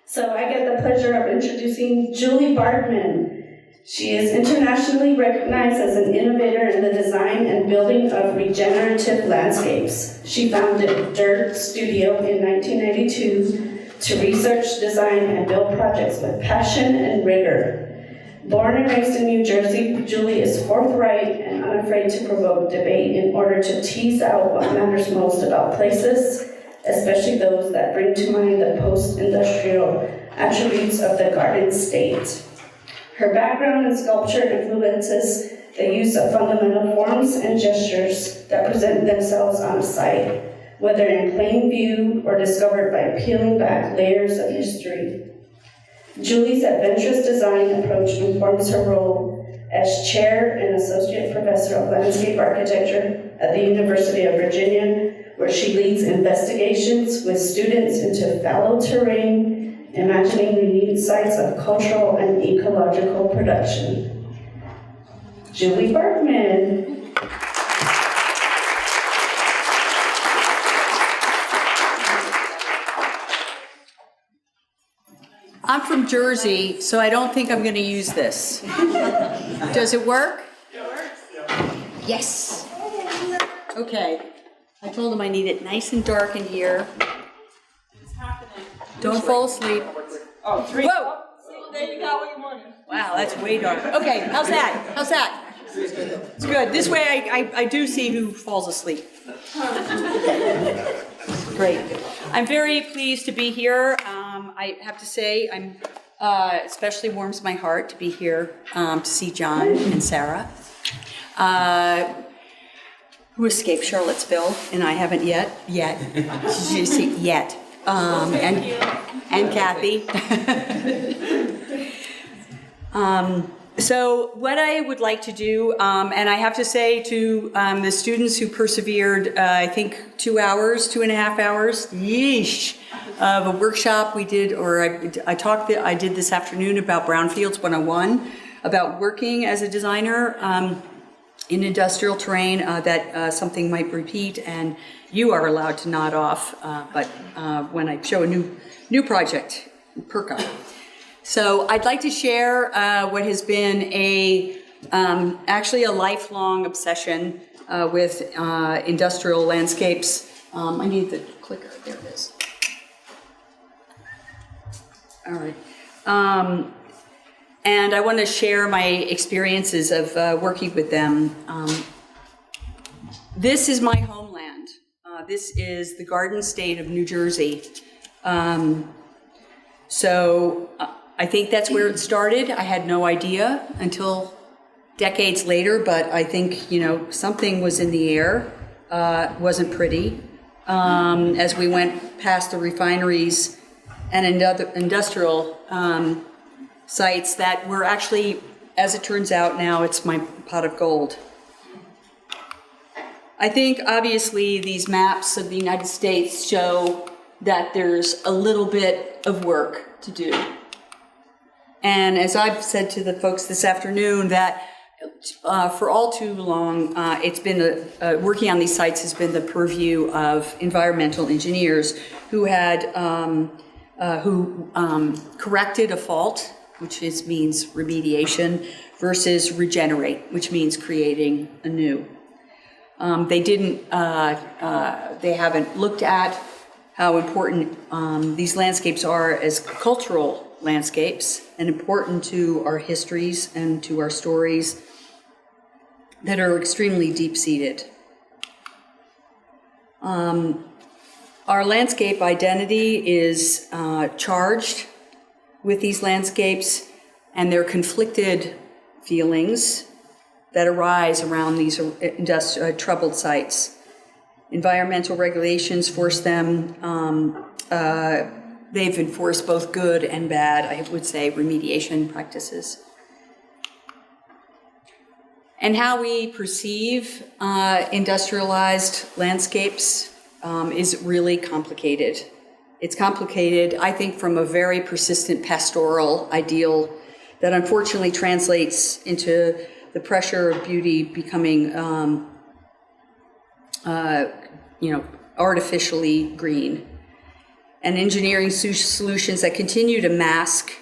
So I get the pleasure of introducing Julie Bargmann. She is internationally recognized as an innovator in the design and building of regenerative landscapes. She founded Dirt Studio in 1992 to research, design, and build projects with passion and rigor. Born and raised in New Jersey, Julie is forthright and unafraid to provoke debate in order to tease out what matters most about places, especially those that bring to mind the post-industrial attributes of the Garden State. Her background in sculpture influences the use of fundamental forms and gestures that present themselves on a site, whether in plain view or discovered by peeling back layers of history. Julie's adventurous design approach informs her role as chair and associate professor of landscape architecture at the University of Virginia, where she leads investigations with students into fallow terrain, imagining renewed sites of cultural and ecological production. Julie Bargmann. I'm from Jersey, so I don't think I'm going to use this. Does it work? It works. Yes. Okay. I told him I need it nice and dark in here. It's happening. Don't fall asleep. Oh, 3. Whoa! See, there you got what you wanted. Wow, that's way dark. Okay, how's that? How's that? It's good. This way I do see who falls asleep. Great. I'm very pleased to be here. I have to say, I'm especially warms my heart to be here to see John and Sarah, who escaped Charlottesville, and I haven't yet. And Kathy. So what I would like to do, and I have to say to the students who persevered, I think 2.5 hours, yeesh, of a workshop we did, or I did this afternoon about Brownfields 101, about working as a designer in industrial terrain, that something might repeat, and you are allowed to nod off, but when I show a new project, perk up. So I'd like to share what has been actually a lifelong obsession with industrial landscapes. I need the clicker, there it is. All right. And I want to share my experiences of working with them. This is my homeland. This is the Garden State of New Jersey. So I think that's where it started. I had no idea until decades later, but I think, something was in the air. It wasn't pretty. As we went past the refineries and industrial sites that were actually, as it turns out now, it's my pot of gold. I think, obviously, these maps of the United States show that there's a little bit of work to do. And as I've said to the folks this afternoon, that for all too long, it's been working on these sites has been the purview of environmental engineers who had corrected a fault, which means remediation, versus regenerate, which means creating anew. They haven't looked at how important these landscapes are as cultural landscapes and important to our histories and to our stories that are extremely deep-seated. Our landscape identity is charged with these landscapes and their conflicted feelings that arise around these troubled sites. Environmental regulations force them, they've enforced both good and bad, I would say, remediation practices. And how we perceive industrialized landscapes is really complicated. It's complicated, I think, from a very persistent pastoral ideal that unfortunately translates into the pressure of beauty becoming, artificially green. and engineering solutions that continue to mask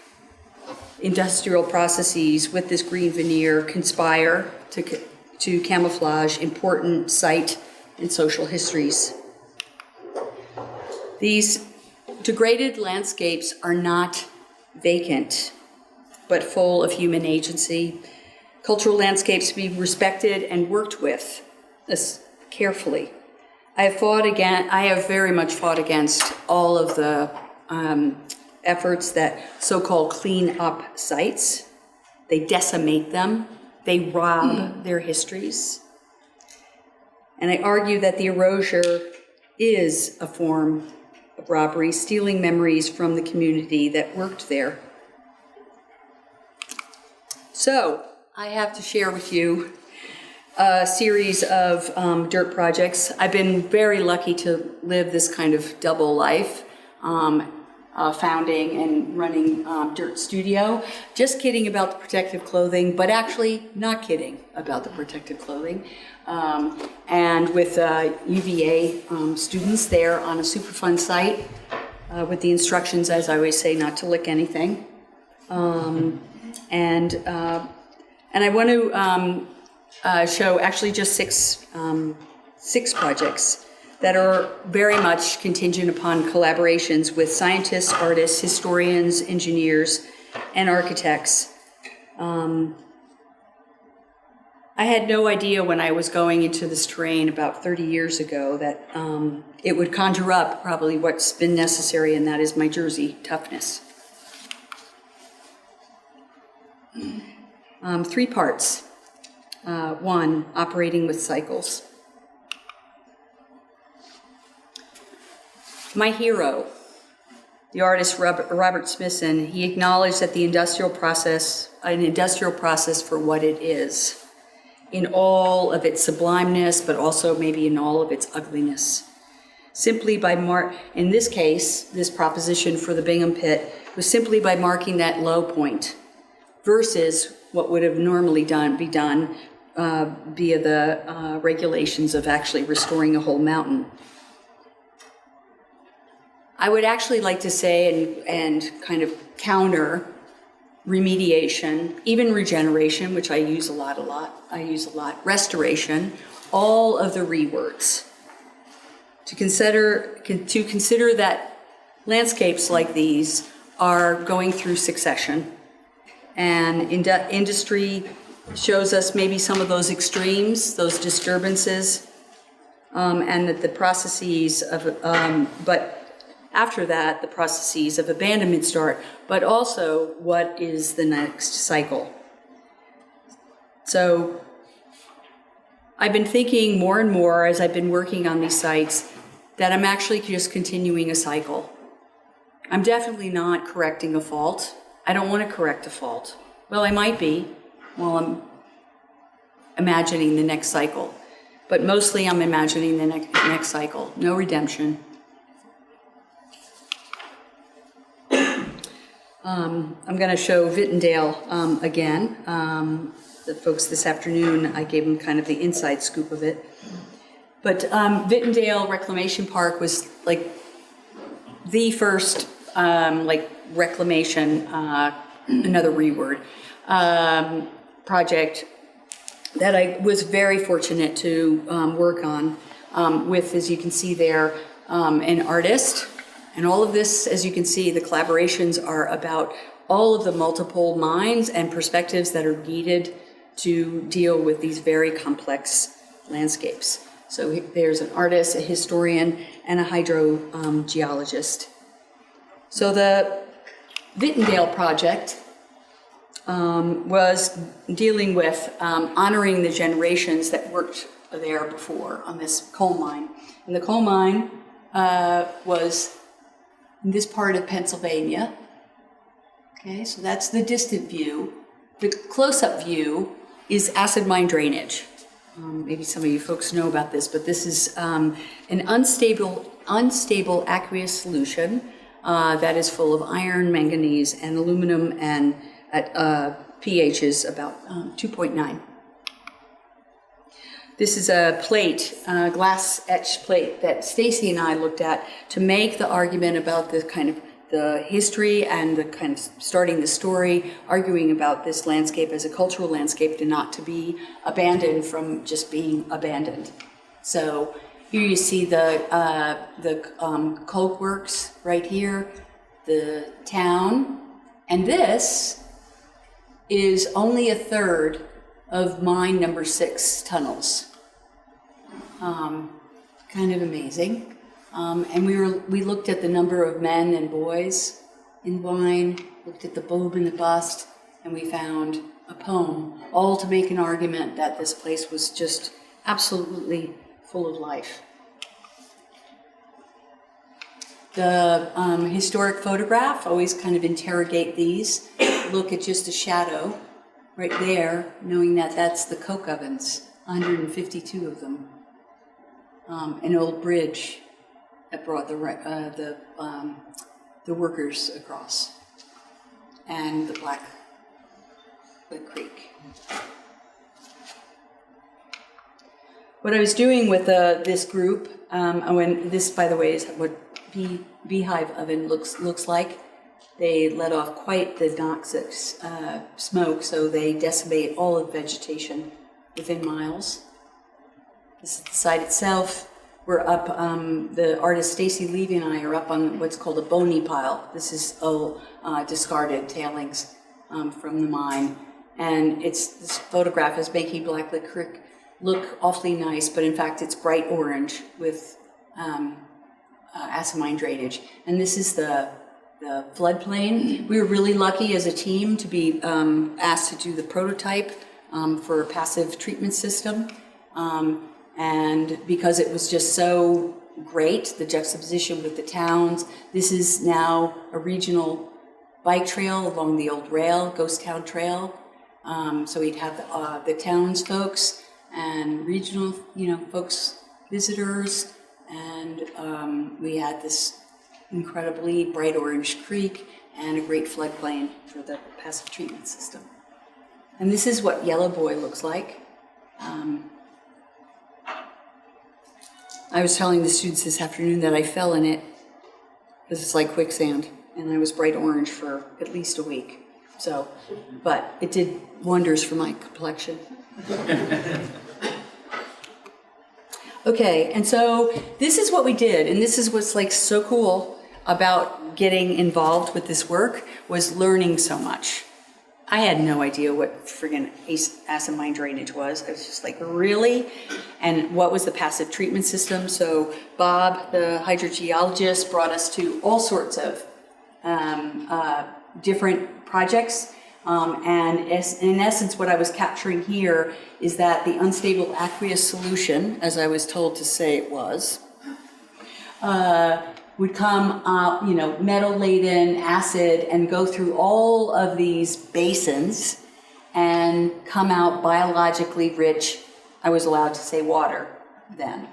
industrial processes with this green veneer conspire to camouflage important site and social histories. These degraded landscapes are not vacant, but full of human agency. Cultural landscapes to be respected and worked with carefully. I have very much fought against all of the efforts that so-called clean up sites. They decimate them. They rob their histories. And I argue that the erasure is a form of robbery, stealing memories from the community that worked there. So I have to share with you a series of dirt projects. I've been very lucky to live this kind of double life, founding and running Dirt Studio. Just kidding about the protective clothing, but actually not kidding about the protective clothing. And with UVA students there on a Superfund site with the instructions, as I always say, not to lick anything. And I want to show actually just six projects that are very much contingent upon collaborations with scientists, artists, historians, engineers, and architects. I had no idea when I was going into this terrain about 30 years ago that it would conjure up probably what's been necessary, and that is my Jersey toughness. 3 parts. 1, operating with cycles. My hero, the artist Robert Smithson, he acknowledged that an industrial process for what it is, in all of its sublimeness, but also maybe in all of its ugliness. Simply by in this case, this proposition for the Bingham Pit was simply by marking that low point versus what would have normally be done via the regulations of actually restoring a whole mountain. I would actually like to say and kind of counter remediation, even regeneration, which I use a lot, restoration, all of the rewords. To consider that landscapes like these are going through succession, and industry shows us maybe some of those extremes, those disturbances, and that the processes of, but after that, the processes of abandonment start, but also what is the next cycle. So I've been thinking more and more as I've been working on these sites that I'm actually just continuing a cycle. I'm definitely not correcting a fault. I don't want to correct a fault. Well, I might be while I'm imagining the next cycle, but mostly I'm imagining the next cycle. No redemption. I'm going to show Vintendale again. The folks this afternoon, I gave them kind of the inside scoop of it. But Vintendale Reclamation Park was like the first reclamation, another reword, project that I was very fortunate to work on with, as you can see there, an artist. And all of this, as you can see, the collaborations are about all of the multiple minds and perspectives that are needed to deal with these very complex landscapes. So there's an artist, a historian, and a hydrogeologist. So the Vintendale project was dealing with honoring the generations that worked there before on this coal mine. And the coal mine was in this part of Pennsylvania. Okay, so that's the distant view. The close-up view is acid mine drainage. Maybe some of you folks know about this, but this is an unstable aqueous solution that is full of iron, manganese, and aluminum, and at pH is about 2.9. This is a plate, a glass etched plate that Stacy and I looked at to make the argument about the kind of the history and the kind of starting the story, arguing about this landscape as a cultural landscape and not to be abandoned from just being abandoned. So here you see the coke works right here, the town, and this is only a third of mine number 6 tunnels. Kind of amazing. And we looked at the number of men and boys in wine, looked at the bulb in the bust, and we found a poem, all to make an argument that this place was just absolutely full of life. The historic photograph, always kind of interrogate these, look at just a shadow right there, knowing that that's the coke ovens, 152 of them. An old bridge that brought the workers across, and the Black Creek. What I was doing with this group, when this, by the way, is what beehive oven looks like. They let off quite the noxious smoke, so they decimate all of vegetation within miles. This is the site itself. We're up, the artist Stacy Levy and I are up on what's called a bony pile. This is discarded tailings from the mine. And this photograph is making Black Creek look awfully nice, but in fact it's bright orange with acid mine drainage. And this is the floodplain. We were really lucky as a team to be asked to do the prototype for a passive treatment system. And because it was just so great, the juxtaposition with the towns, this is now a regional bike trail along the old rail, Ghost Town Trail. So we'd have the towns folks and regional, folks, visitors, and we had this incredibly bright orange creek and a great floodplain for the passive treatment system. And this is what Yellow Boy looks like. I was telling the students this afternoon that I fell in it because it's like quicksand, and I was bright orange for at least a week. So, but it did wonders for my complexion. Okay, and so this is what we did, and this is what's like so cool about getting involved with this work, was learning so much. I had no idea what friggin' acid mine drainage was. I was just like, really? And what was the passive treatment system? So Bob, the hydrogeologist, brought us to all sorts of different projects. And in essence, what I was capturing here is that the unstable aqueous solution, as I was told to say it was, would come, metal-laden acid and go through all of these basins and come out biologically rich, I was allowed to say water then.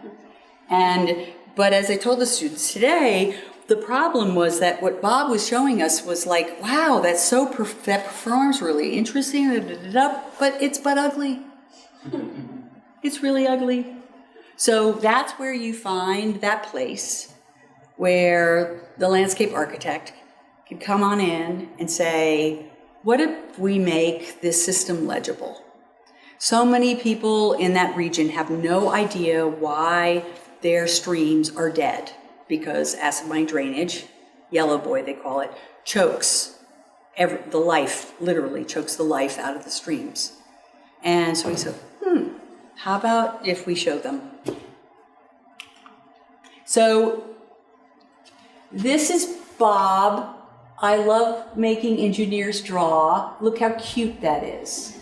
But as I told the students today, the problem was that what Bob was showing us was like, wow, that performs really interesting, but it's ugly. It's really ugly. So that's where you find that place where the landscape architect can come on in and say, what if we make this system legible? So many people in that region have no idea why their streams are dead, because acid mine drainage, Yellow Boy they call it, chokes the life, literally chokes the life out of the streams. And so he said, how about if we show them? So this is Bob. I love making engineers draw. Look how cute that is.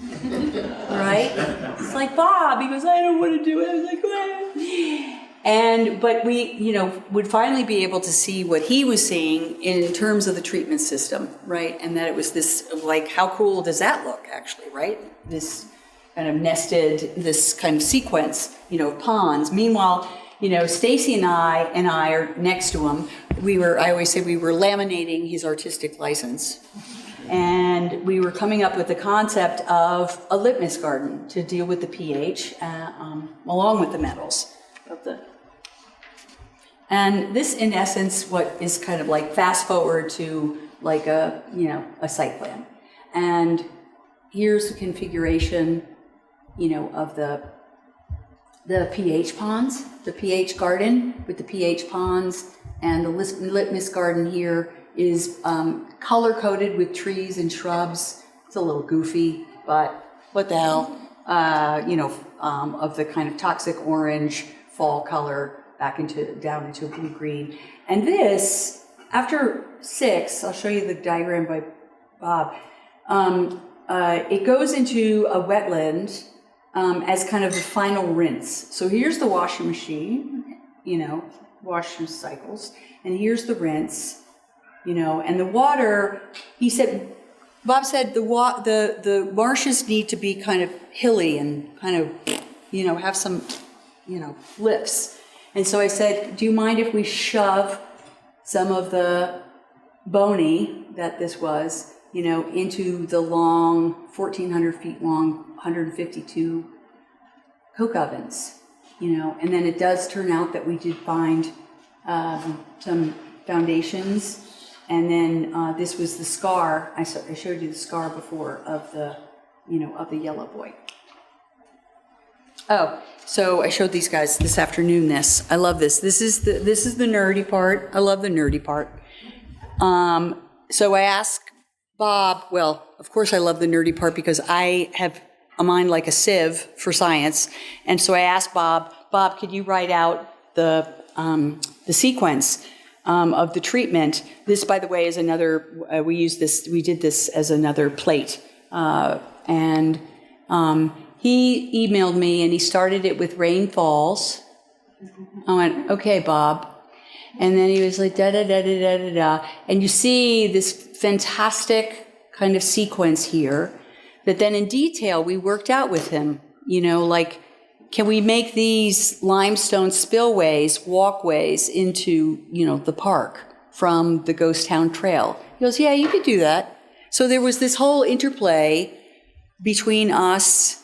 Right? It's like, Bob, he goes, I don't want to do it. I was like, well. But we, would finally be able to see what he was seeing in terms of the treatment system, right? And that it was this, like, how cool does that look, actually, right? This kind of nested, this kind of sequence, ponds. Meanwhile, Stacy and I are next to him. I always say we were laminating his artistic license. And we were coming up with the concept of a litmus garden to deal with the pH along with the metals of the. And this, in essence, what is kind of like fast forward to like a site plan. And here's the configuration, of the pH ponds, the pH garden with the pH ponds, and the litmus garden here is color-coded with trees and shrubs. It's a little goofy, but what the hell, of the kind of toxic orange fall color down into a blue-green. And this, after 6, I'll show you the diagram by Bob, it goes into a wetland as kind of the final rinse. So here's the washing machine, washing cycles, and here's the rinse, and the water, Bob said the marshes need to be kind of hilly and kind of, have some, lifts. And so I said, do you mind if we shove some of the bony that this was, into the long, 1,400 feet long, 152 coke ovens, and then it does turn out that we did find some foundations, and then this was the scar. I showed you the scar before of the, of the yellow boy. Oh, so I showed these guys this afternoon this. I love this. This is the nerdy part. I love the nerdy part. So I asked Bob, well, of course I love the nerdy part because I have a mind like a sieve for science. And so I asked Bob, could you write out the sequence of the treatment? This, by the way, is another, we did this as another plate. He emailed me and he started it with rainfalls. I went, okay, Bob. And then he was like, da-da-da-da-da-da-da. And you see this fantastic kind of sequence here that then in detail we worked out with him, like, can we make these limestone spillways, walkways into, the park from the Ghost Town Trail? He goes, yeah, you could do that. So there was this whole interplay between us,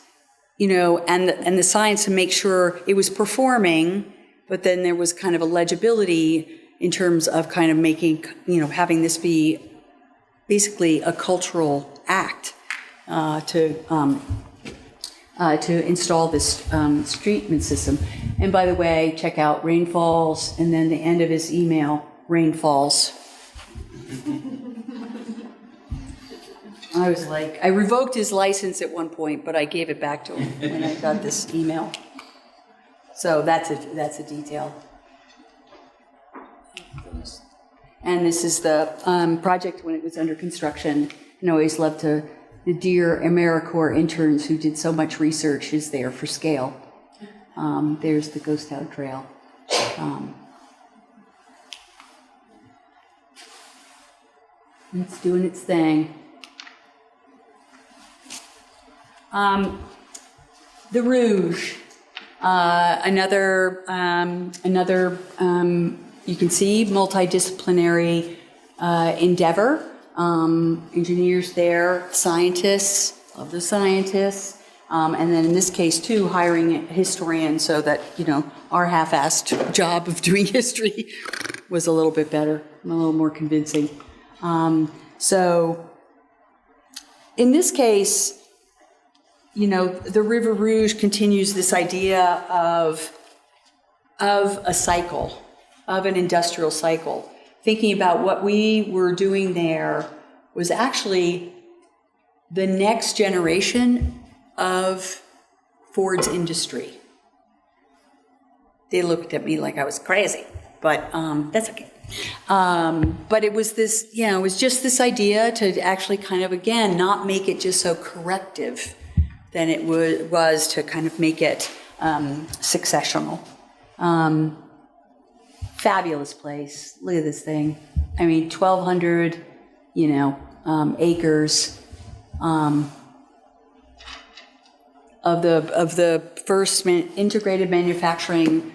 and the science to make sure it was performing, but then there was kind of a legibility in terms of kind of making, having this be basically a cultural act to install this treatment system. And by the way, check out rainfalls, and then the end of his email, rainfalls. I was like, I revoked his license at one point, but I gave it back to him when I got this email. So that's a detail. And this is the project when it was under construction. And I always loved the dear AmeriCorps interns who did so much research is there for scale. There's the Ghost Town Trail. It's doing its thing. The Rouge, another you can see multidisciplinary endeavor. Engineers there, scientists, love the scientists, and then in this case too, hiring a historian so that our half-assed job of doing history was a little bit better, a little more convincing. So in this case, the River Rouge continues this idea of a cycle, of an industrial cycle. Thinking about what we were doing there was actually the next generation of Ford's industry. They looked at me like I was crazy, but that's okay. But it was this, it was just this idea to actually kind of, again, not make it just so corrective than it was to kind of make it successional. Fabulous place. Look at this thing. I mean, 1,200, acres of the first integrated manufacturing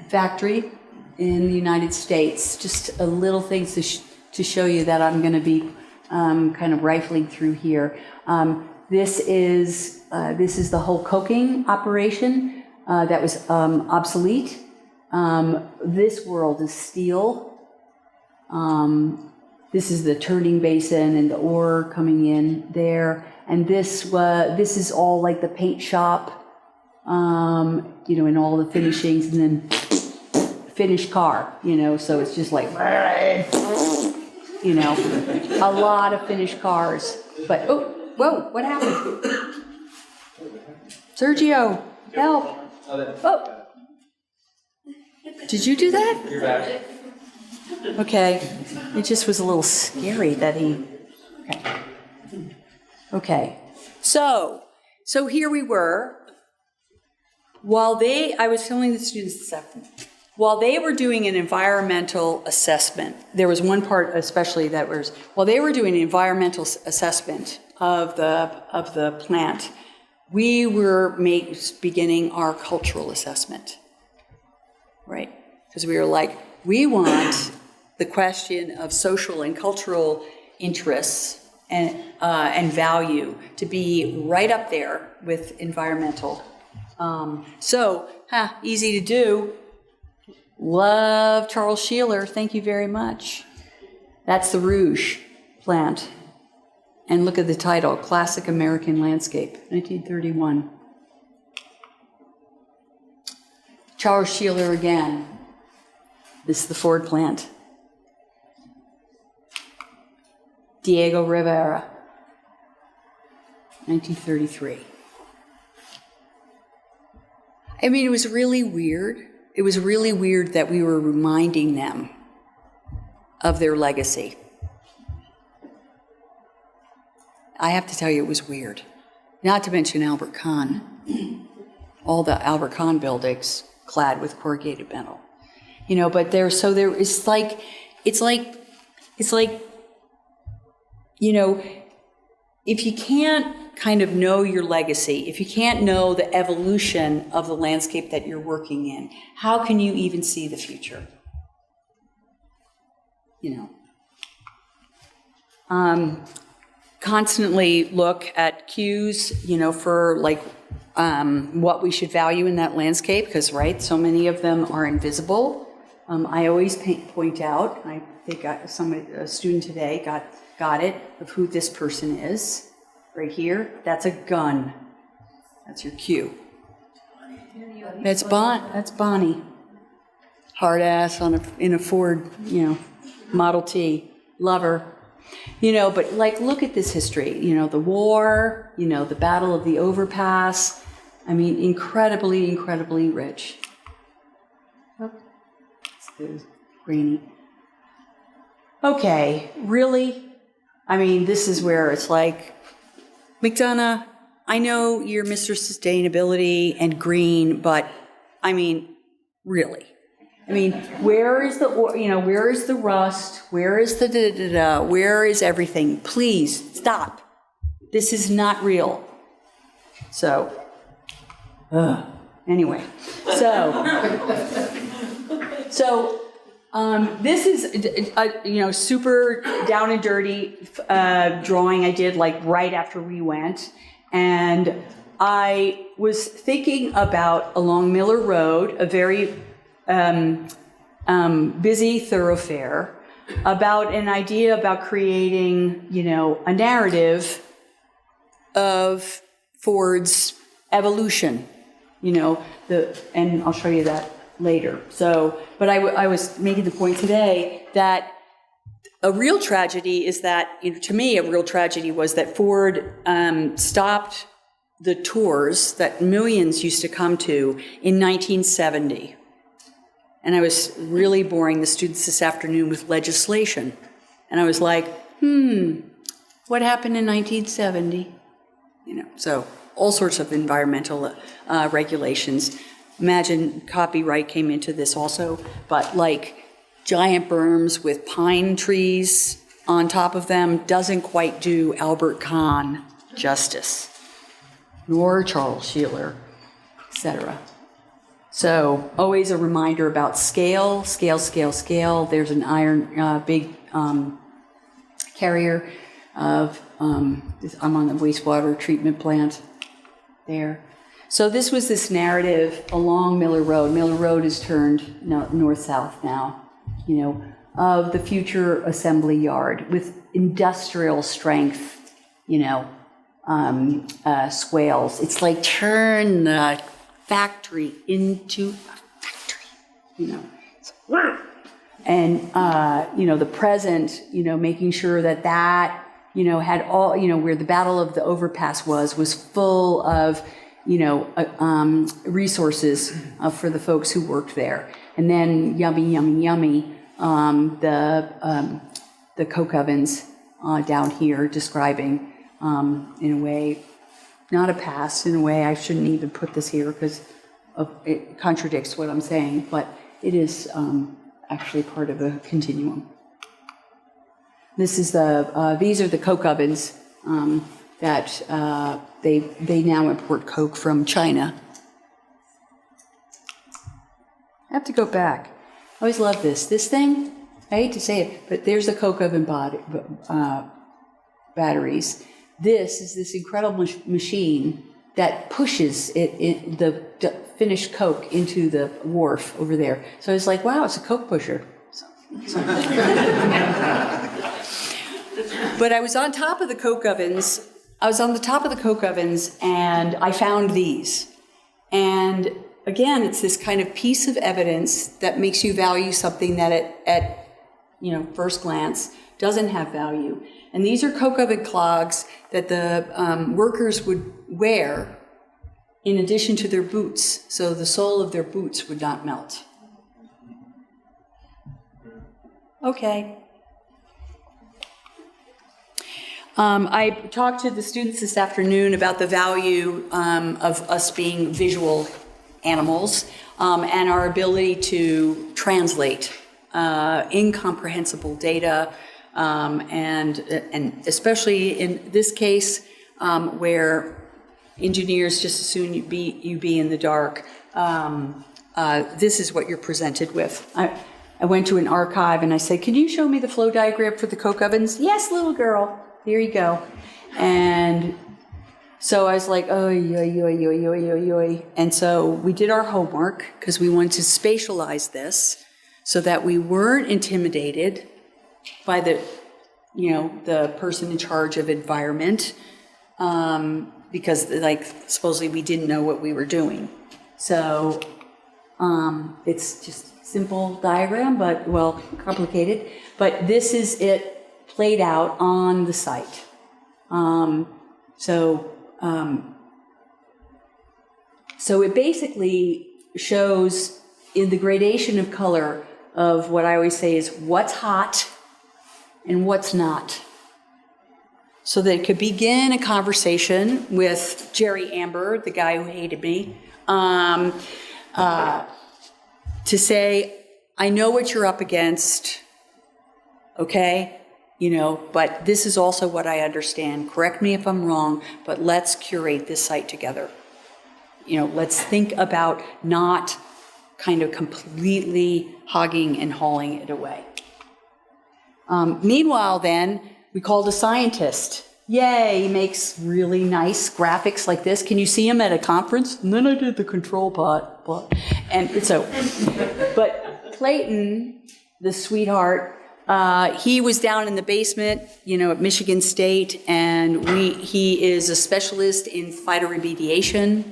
factory in the United States. Just a little things to show you that I'm going to be kind of rifling through here. This is the whole coking operation that was obsolete. This world is steel. This is the turning basin and the ore coming in there. And this is all like the paint shop, and all the finishings, and then finished car, so it's just like, a lot of finished cars. But, whoa, what happened? Sergio, help. Oh. Did you do that? You're back. Okay. It just was a little scary that he... Okay. So here we were. I was telling the students this afternoon, while they were doing an environmental assessment, there was one part especially that was, while they were doing an environmental assessment of the plant, we were beginning our cultural assessment, right? Because we were like, we want the question of social and cultural interests and value to be right up there with environmental. Easy to do. Love Charles Sheeler. Thank you very much. That's the Rouge plant. And look at the title, Classic American Landscape, 1931. Charles Sheeler again. This is the Ford plant. Diego Rivera, 1933. I mean, it was really weird. It was really weird that we were reminding them of their legacy. I have to tell you, it was weird. Not to mention Albert Kahn. All the Albert Kahn buildings clad with corrugated metal. But it's like, if you can't kind of know your legacy, if you can't know the evolution of the landscape that you're working in, how can you even see the future? Constantly look at cues, for what we should value in that landscape, because, right, so many of them are invisible. I always point out, I think a student today got it, of who this person is. Right here, that's a gun. That's your cue. That's Bonnie. Hard ass in a Ford, Model T. Love her. But look at this history. The war, the Battle of the Overpass. I mean, incredibly, incredibly rich. Oh, it's grainy. Okay, really? I mean, this is where it's like, McDonough, I know you're Mr. Sustainability and green, but I mean, really. I mean, where is the rust? Where is the where is everything? Please, stop. This is not real. So, anyway, this is a super down and dirty drawing I did right after we went, and I was thinking about along Miller Road, a very busy thoroughfare, about an idea about creating a narrative of Ford's evolution, and I'll show you that later. But I was making the point today that a real tragedy is that, to me, a real tragedy was that Ford stopped the tours that millions used to come to in 1970. And I was really boring the students this afternoon with legislation. And I was like, what happened in 1970? So all sorts of environmental regulations. Imagine copyright came into this also, but giant berms with pine trees on top of them doesn't quite do Albert Kahn justice, nor Charles Sheeler, etc. So always a reminder about scale, scale, scale, scale. There's an iron big carrier of, I'm on the wastewater treatment plant there. So this was this narrative along Miller Road. Miller Road is turned north-south now, of the future assembly yard with industrial strength, swales. It's like turn the factory into a factory, And, the present, making sure that had all, where the Battle of the Overpass was full of, resources for the folks who worked there. And then yummy, the coke ovens down here describing, in a way, not a past, in a way I shouldn't even put this here because it contradicts what I'm saying, but it is actually part of a continuum. This is these are the coke ovens that they now import coke from China. I have to go back. I always love this. This thing, I hate to say it, but there's the coke oven batteries. This is this incredible machine that pushes the finished coke into the wharf over there. So it's like, wow, it's a coke pusher. But I was on top of the coke ovens. And I found these. And again, it's this kind of piece of evidence that makes you value something that at first glance doesn't have value. And these are coke oven clogs that the workers would wear in addition to their boots, so the sole of their boots would not melt. Okay. I talked to the students this afternoon about the value of us being visual animals and our ability to translate incomprehensible data, and especially in this case where engineers just as soon you be in the dark. This is what you're presented with. I went to an archive and I said, "Can you show me the flow diagram for the coke ovens?" "Yes, little girl. Here you go." And so I was like, and so we did our homework because we wanted to spatialize this so that we weren't intimidated by the person in charge of environment, because supposedly we didn't know what we were doing. So it's just simple diagram, but complicated. But this is it played out on the site. So it basically shows in the gradation of color of what I always say is what's hot and what's not. So that it could begin a conversation with Jerry Amber, the guy who hated me, to say, I know what you're up against, okay? But this is also what I understand. Correct me if I'm wrong, but let's curate this site together. Let's think about not kind of completely hogging and hauling it away. Meanwhile, then, we called a scientist. Yay, he makes really nice graphics like this. Can you see him at a conference? And then I did the control plot. And so, but Clayton, the sweetheart, he was down in the basement, at Michigan State, and he is a specialist in phytoremediation.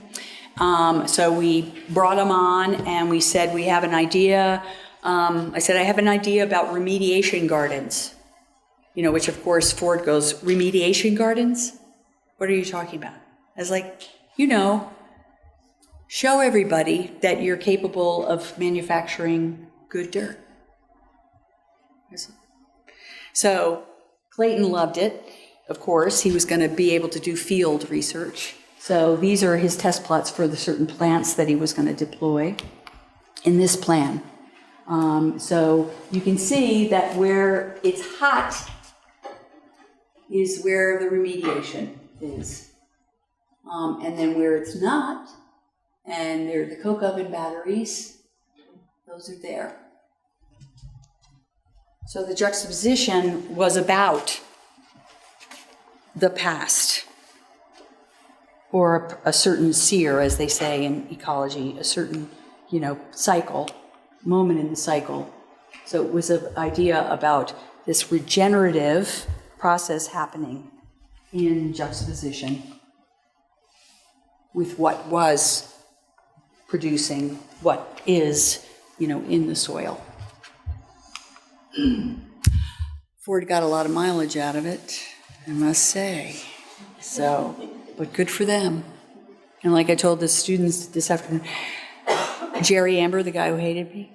So we brought him on, and we said, we have an idea. I said, I have an idea about remediation gardens. Which of course Ford goes, remediation gardens? What are you talking about? I was like, show everybody that you're capable of manufacturing good dirt. So Clayton loved it. Of course, he was going to be able to do field research. So these are his test plots for the certain plants that he was going to deploy in this plan. So you can see that where it's hot is where the remediation is. And then where it's not, and there are the coke oven batteries, those are there. So the juxtaposition was about the past, or a certain seer, as they say in ecology, a certain, cycle, moment in the cycle. So it was an idea about this regenerative process happening in juxtaposition with what was producing what is, in the soil. Ford got a lot of mileage out of it, I must say. So, but good for them. And like I told the students this afternoon, Jerry Amber, the guy who hated me,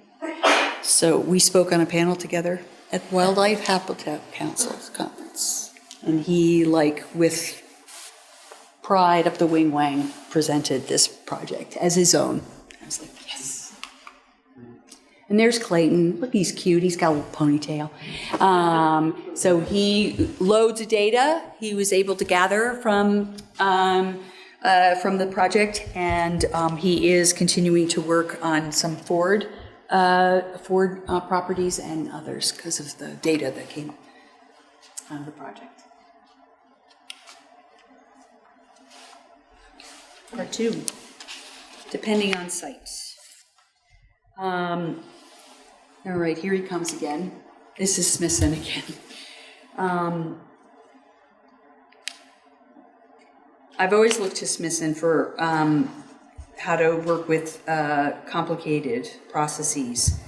so we spoke on a panel together at Wildlife Habitat Council's conference. And he, with pride up the wing wang, presented this project as his own. I was like, yes. And there's Clayton. Look, he's cute. He's got a little ponytail. So he loads of data he was able to gather from the project, and he is continuing to work on some Ford properties and others because of the data that came out of the project. Part 2, depending on site. All right, here he comes again. This is Smithson again. I've always looked to Smithson for how to work with complicated processes.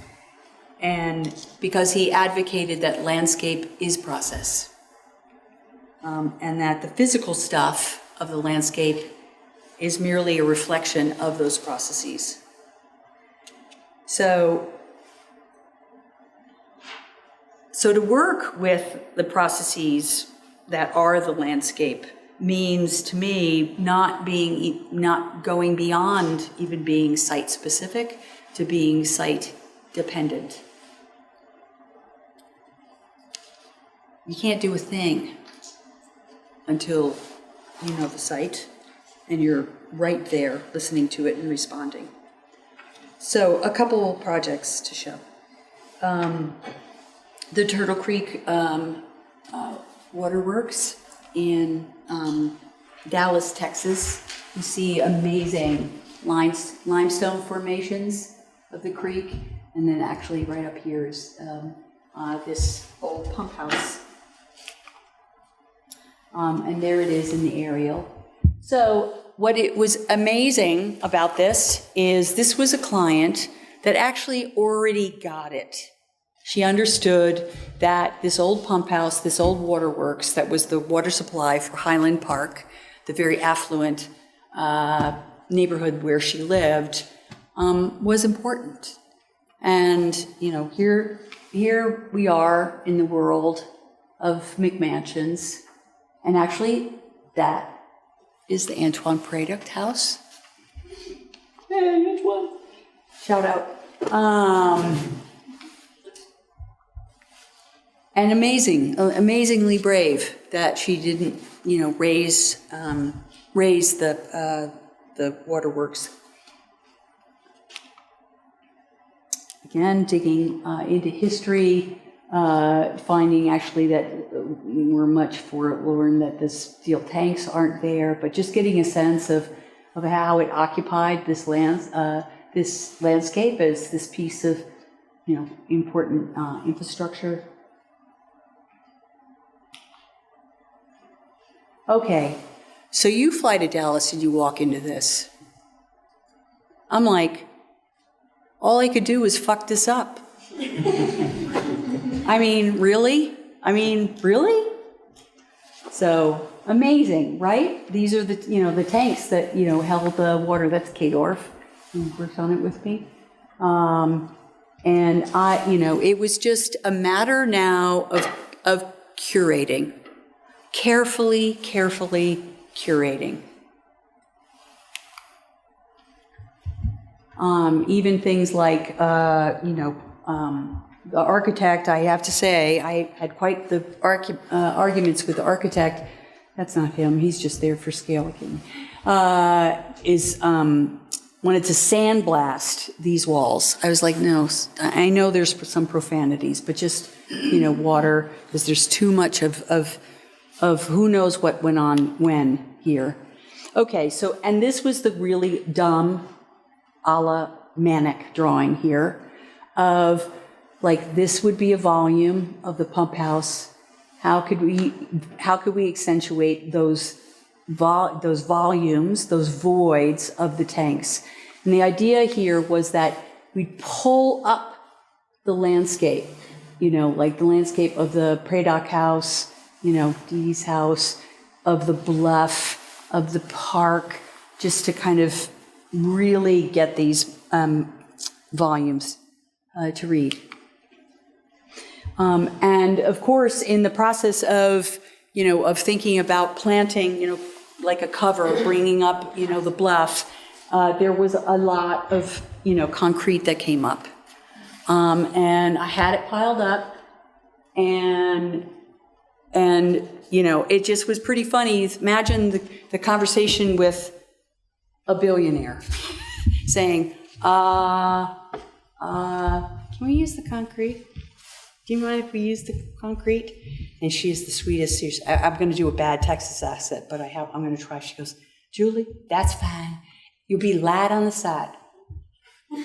And because he advocated that landscape is process, and that the physical stuff of the landscape is merely a reflection of those processes. So to work with the processes that are the landscape means to me not going beyond even being site specific to being site dependent. You can't do a thing until you know the site and you're right there listening to it and responding. So a couple projects to show. The Turtle Creek Waterworks in Dallas, Texas. You see amazing limestone formations of the creek, and then actually right up here is this old pump house. And there it is in the aerial. So what it was amazing about this was a client that actually already got it. She understood that this old pump house, this old waterworks that was the water supply for Highland Park, the very affluent neighborhood where she lived, was important. And, here we are in the world of McMansions. And actually, that is the Antoine Praduct house. Hey, Antoine. Shout out. And amazingly brave that she didn't, raise the waterworks. Again, digging into history, finding actually that we're much forlorn that the steel tanks aren't there, but just getting a sense of how it occupied this landscape as this piece of, important infrastructure. Okay, so you fly to Dallas and you walk into this. I'm like, all I could do was fuck this up. I mean, really? So, amazing, right? These are the tanks that, held the water. That's Kadorf, who worked on it with me. And it was just a matter now of curating. Carefully curating. Even things like, the architect, I have to say, I had quite the arguments with the architect. That's not him, he's just there for scale again. Wanted to sandblast these walls. I was like, no, I know there's some profanities, but just, water, because there's too much of of who knows what went on when here. Okay, so, and this was the really dumb a la Manic drawing here of, like, this would be a volume of the pump house. How could we accentuate those volumes, those voids of the tanks? And the idea here was that we'd pull up the landscape, like the landscape of the Pradock house, Dee Dee's house, of the bluff, of the park, just to kind of really get these volumes to read. And of course, in the process of thinking about planting, like a cover, bringing up, the bluff, there was a lot of, concrete that came up. And I had it piled up, and it just was pretty funny. Imagine the conversation with a billionaire saying, can we use the concrete? Do you mind if we use the concrete? And she's the sweetest. I'm going to do a bad Texas accent, but I'm going to try. She goes, Julie, that's fine. You'll be light on the side.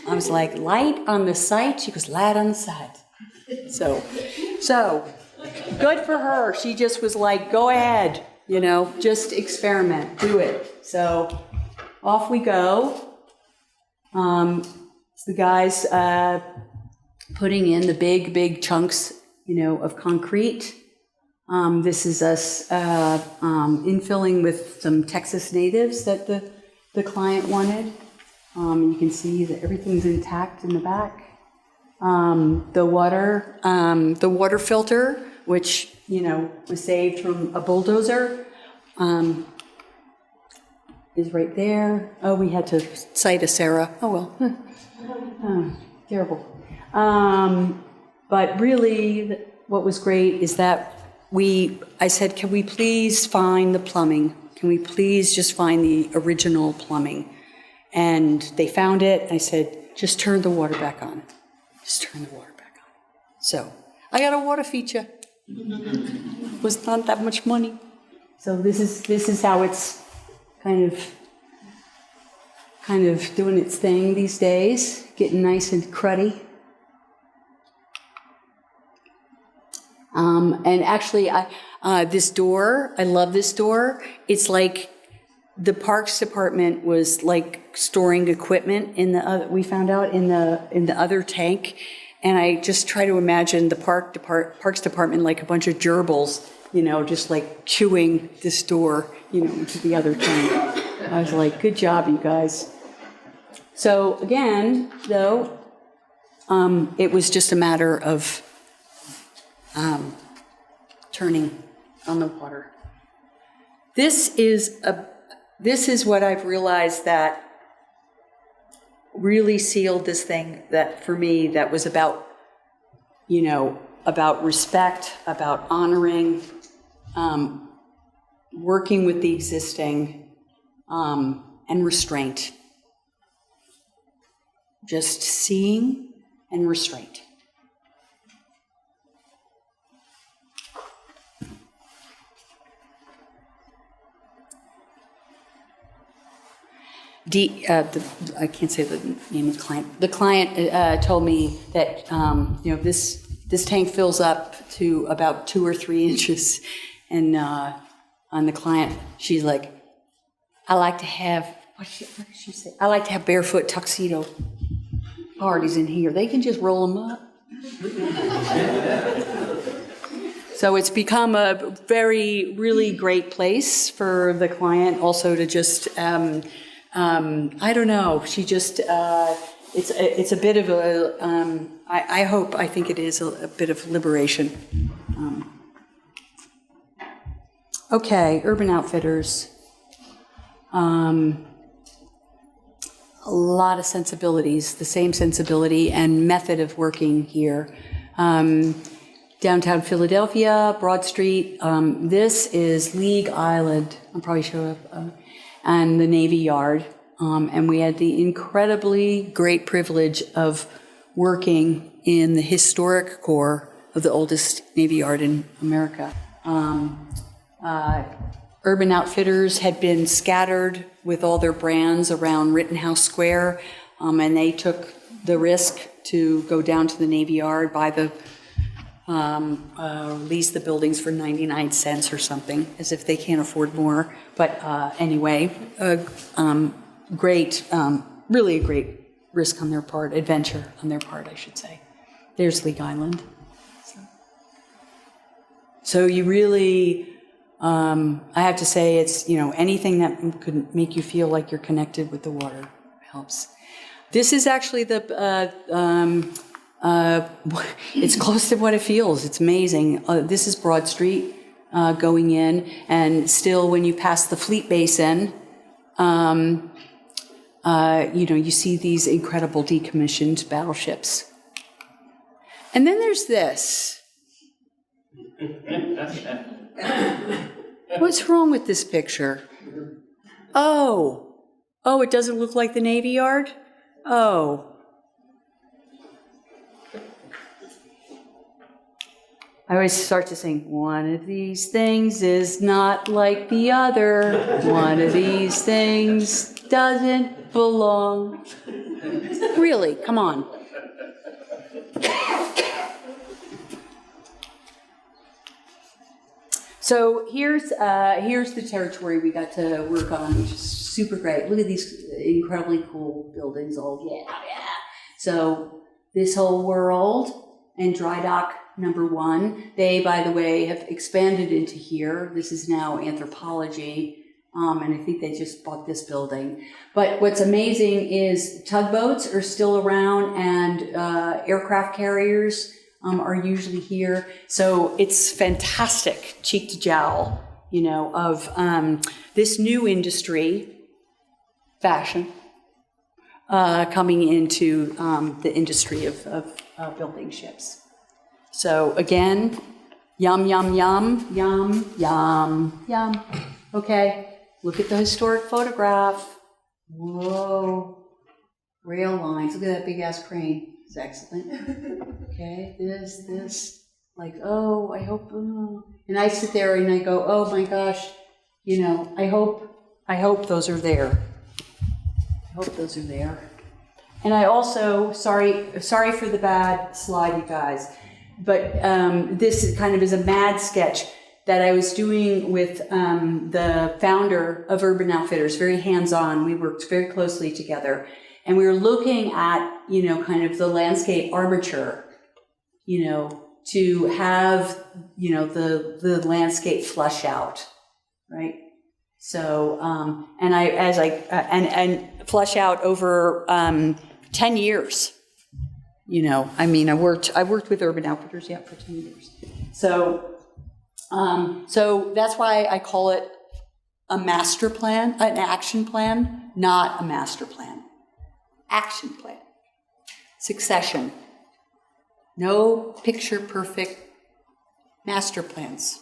I was like, light on the side? She goes, light on the side. So good for her. She just was like, go ahead, just experiment, do it. So off we go. The guys putting in the big chunks, of concrete. This is us infilling with some Texas natives that the client wanted. You can see that everything's intact in the back. The water filter, which, was saved from a bulldozer, is right there. Oh, we had to cite a Sarah. Oh, well. Terrible. But really, what was great is that I said, can we please find the plumbing? Can we please just find the original plumbing? And they found it. I said, just turn the water back on. Just turn the water back on. So I got a water feature. It was not that much money. So this is how it's kind of doing its thing these days, getting nice and cruddy. And actually, this door, I love this door. It's like the Parks Department was like storing equipment we found out in the other tank, and I just try to imagine the Parks Department like a bunch of gerbils, just like chewing this door, into the other tank. I was like, good job, you guys. So again, though, it was just a matter of turning on the water. This is what I've realized that really sealed this thing, that for me, that was about, about respect, about honoring, working with the existing, and restraint. Just seeing and restraint. I can't say the name of the client. The client told me that this tank fills up to about 2 or 3 inches, and on the client, she's like, I like to have what did she say? I like to have barefoot tuxedo parties in here. They can just roll them up. So it's become a really great place for the client also to just. I don't know. She just, it's a bit of a, I think it is a bit of liberation. Okay, Urban Outfitters. A lot of sensibilities, the same sensibility and method of working here. Downtown Philadelphia, Broad Street. This is League Island. I'll probably show up. And the Navy Yard. And we had the incredibly great privilege of working in the historic core of the oldest Navy Yard in America. Urban Outfitters had been scattered with all their brands around Rittenhouse Square, and they took the risk to go down to the Navy Yard, buy the lease the buildings for 99 cents or something, as if they can't afford more. But anyway, great, really a great risk on their part, adventure on their part, I should say. There's League Island. So you really, I have to say, it's, anything that could make you feel like you're connected with the water helps. This is actually it's close to what it feels. It's amazing. This is Broad Street going in, and still when you pass the Fleet Basin, you see these incredible decommissioned battleships. And then there's this. What's wrong with this picture? Oh, it doesn't look like the Navy Yard? Oh. I always start to sing, one of these things is not like the other. One of these things doesn't belong. Really, come on. So here's the territory we got to work on, which is super great. Look at these incredibly cool buildings. Oh, yeah. So this whole world and dry dock number 1, they, by the way, have expanded into here. This is now anthropology, and I think they just bought this building. But what's amazing is tugboats are still around, and aircraft carriers are usually here. So it's fantastic, cheek to jowl, of this new industry, fashion, coming into the industry of building ships. So again, yum, yum, yum, yum, yum, yum. Okay, look at the historic photograph. Whoa, rail lines. Look at that big ass crane. It's excellent. Okay, this, like, oh, I hope, and I sit there and I go, oh my gosh, I hope those are there. I hope those are there. And I also, sorry for the bad slide, you guys, but this kind of is a mad sketch that I was doing with the founder of Urban Outfitters, very hands-on. We worked very closely together. And we were looking at, kind of the landscape armature, to have, the landscape flush out, right? So, and flush out over 10 years. I worked with Urban Outfitters, for 10 years. So that's why I call it a master plan, an action plan, not a master plan. Action plan. Succession. No picture perfect master plans.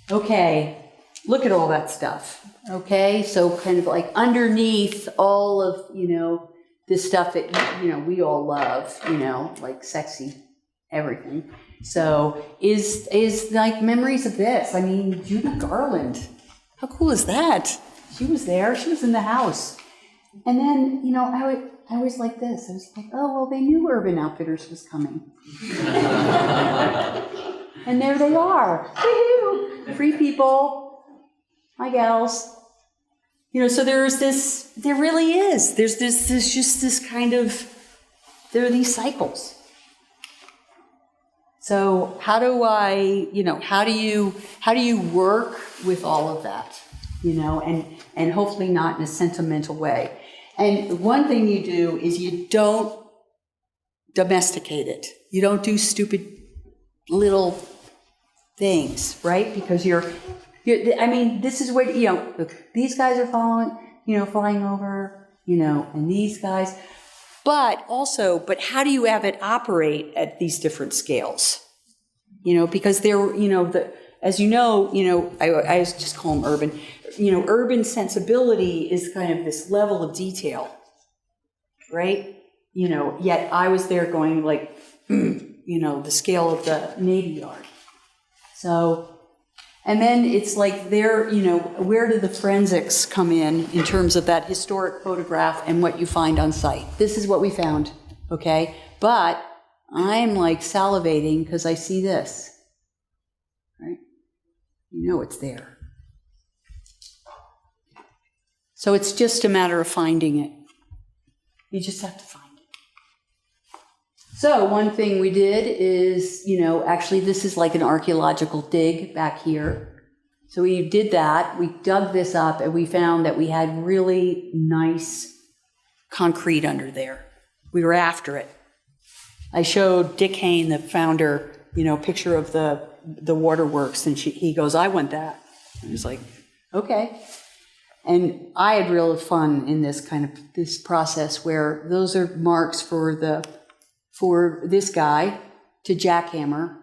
Okay, look at all that stuff. Okay, so kind of like underneath all of, this stuff that, we all love, like sexy everything. So is like memories of this. I mean, Judy Garland. How cool is that? She was there. She was in the house. And then, I was like this. I was like, oh, well, they knew Urban Outfitters was coming. And there they are. Woo-hoo! Free people. Hi, gals. So there really is. There's this kind of, there are these cycles. So how do you work with all of that, and hopefully not in a sentimental way. And one thing you do is you don't domesticate it. You don't do stupid little things, right? Because this is what, look, these guys are flying over, and these guys. But how do you have it operate at these different scales? Because they're, as I just call them urban. Urban sensibility is kind of this level of detail, right? Yet I was there going like, the scale of the Navy Yard. So, and then it's like there, where do the forensics come in terms of that historic photograph and what you find on site? This is what we found, okay? But I'm like salivating because I see this, right? It's there. So it's just a matter of finding it. You just have to find it. So one thing we did is, actually this is like an archaeological dig back here. So we did that. We dug this up and we found that we had really nice concrete under there. We were after it. I showed Dick Hayne, the founder, picture of the Waterworks, and he goes, "I want that." I was like, okay. And I had real fun in this process where those are marks for this guy to jackhammer.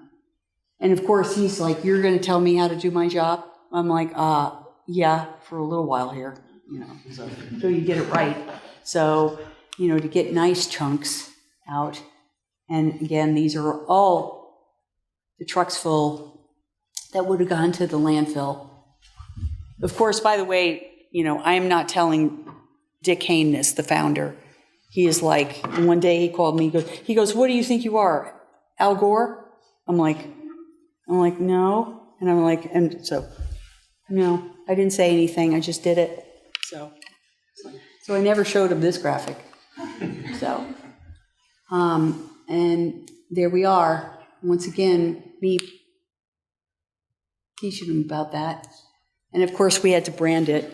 And of course he's like, "You're going to tell me how to do my job?" I'm like, yeah, for a little while here, so you get it right. So, to get nice chunks out. And again, these are all the trucks full that would have gone to the landfill. Of course, by the way, I am not telling Dick Hayne this, the founder. He is like, one day he called me, he goes, "What do you think you are, Al Gore?" I'm like, no. And I'm like, and so, no, I didn't say anything. I just did it. So I never showed him this graphic. So, and there we are. Once again, me teaching him about that. And of course, we had to brand it.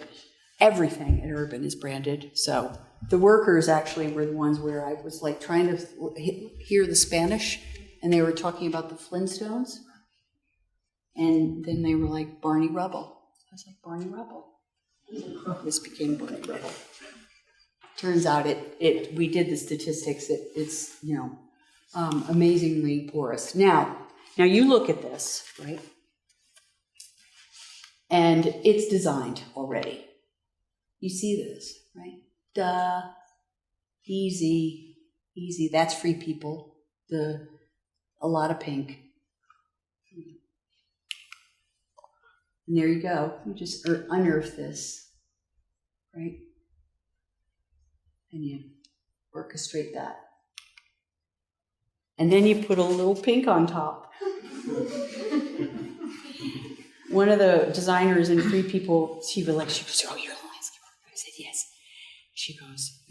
Everything at Urban is branded. So the workers actually were the ones where I was like trying to hear the Spanish, and they were talking about the Flintstones. And then they were like, Barney Rubble. I was like, Barney Rubble. This became Barney Rubble. Turns out we did the statistics. It's amazingly porous. Now you look at this, right? And it's designed already. You see this, right? Duh. Easy. That's Free People. A lot of pink. And there you go. You just unearth this, right? And you orchestrate that. And then you put a little pink on top. One of the designers in Free People, she goes, "Oh, you're a landscaper." I said, "Yes." She goes,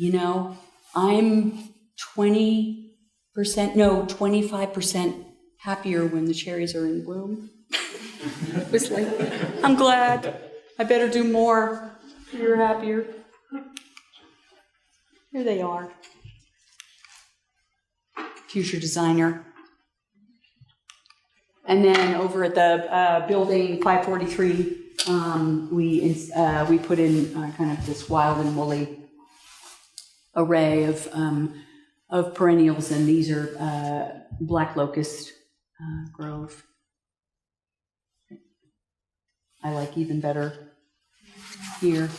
I'm 25% happier when the cherries are in bloom. It was like, I'm glad. I better do more. You're happier. Here they are. Future designer. And then over at the building 543, we put in kind of this wild and woolly array of perennials, and these are black locust grove. I like even better here.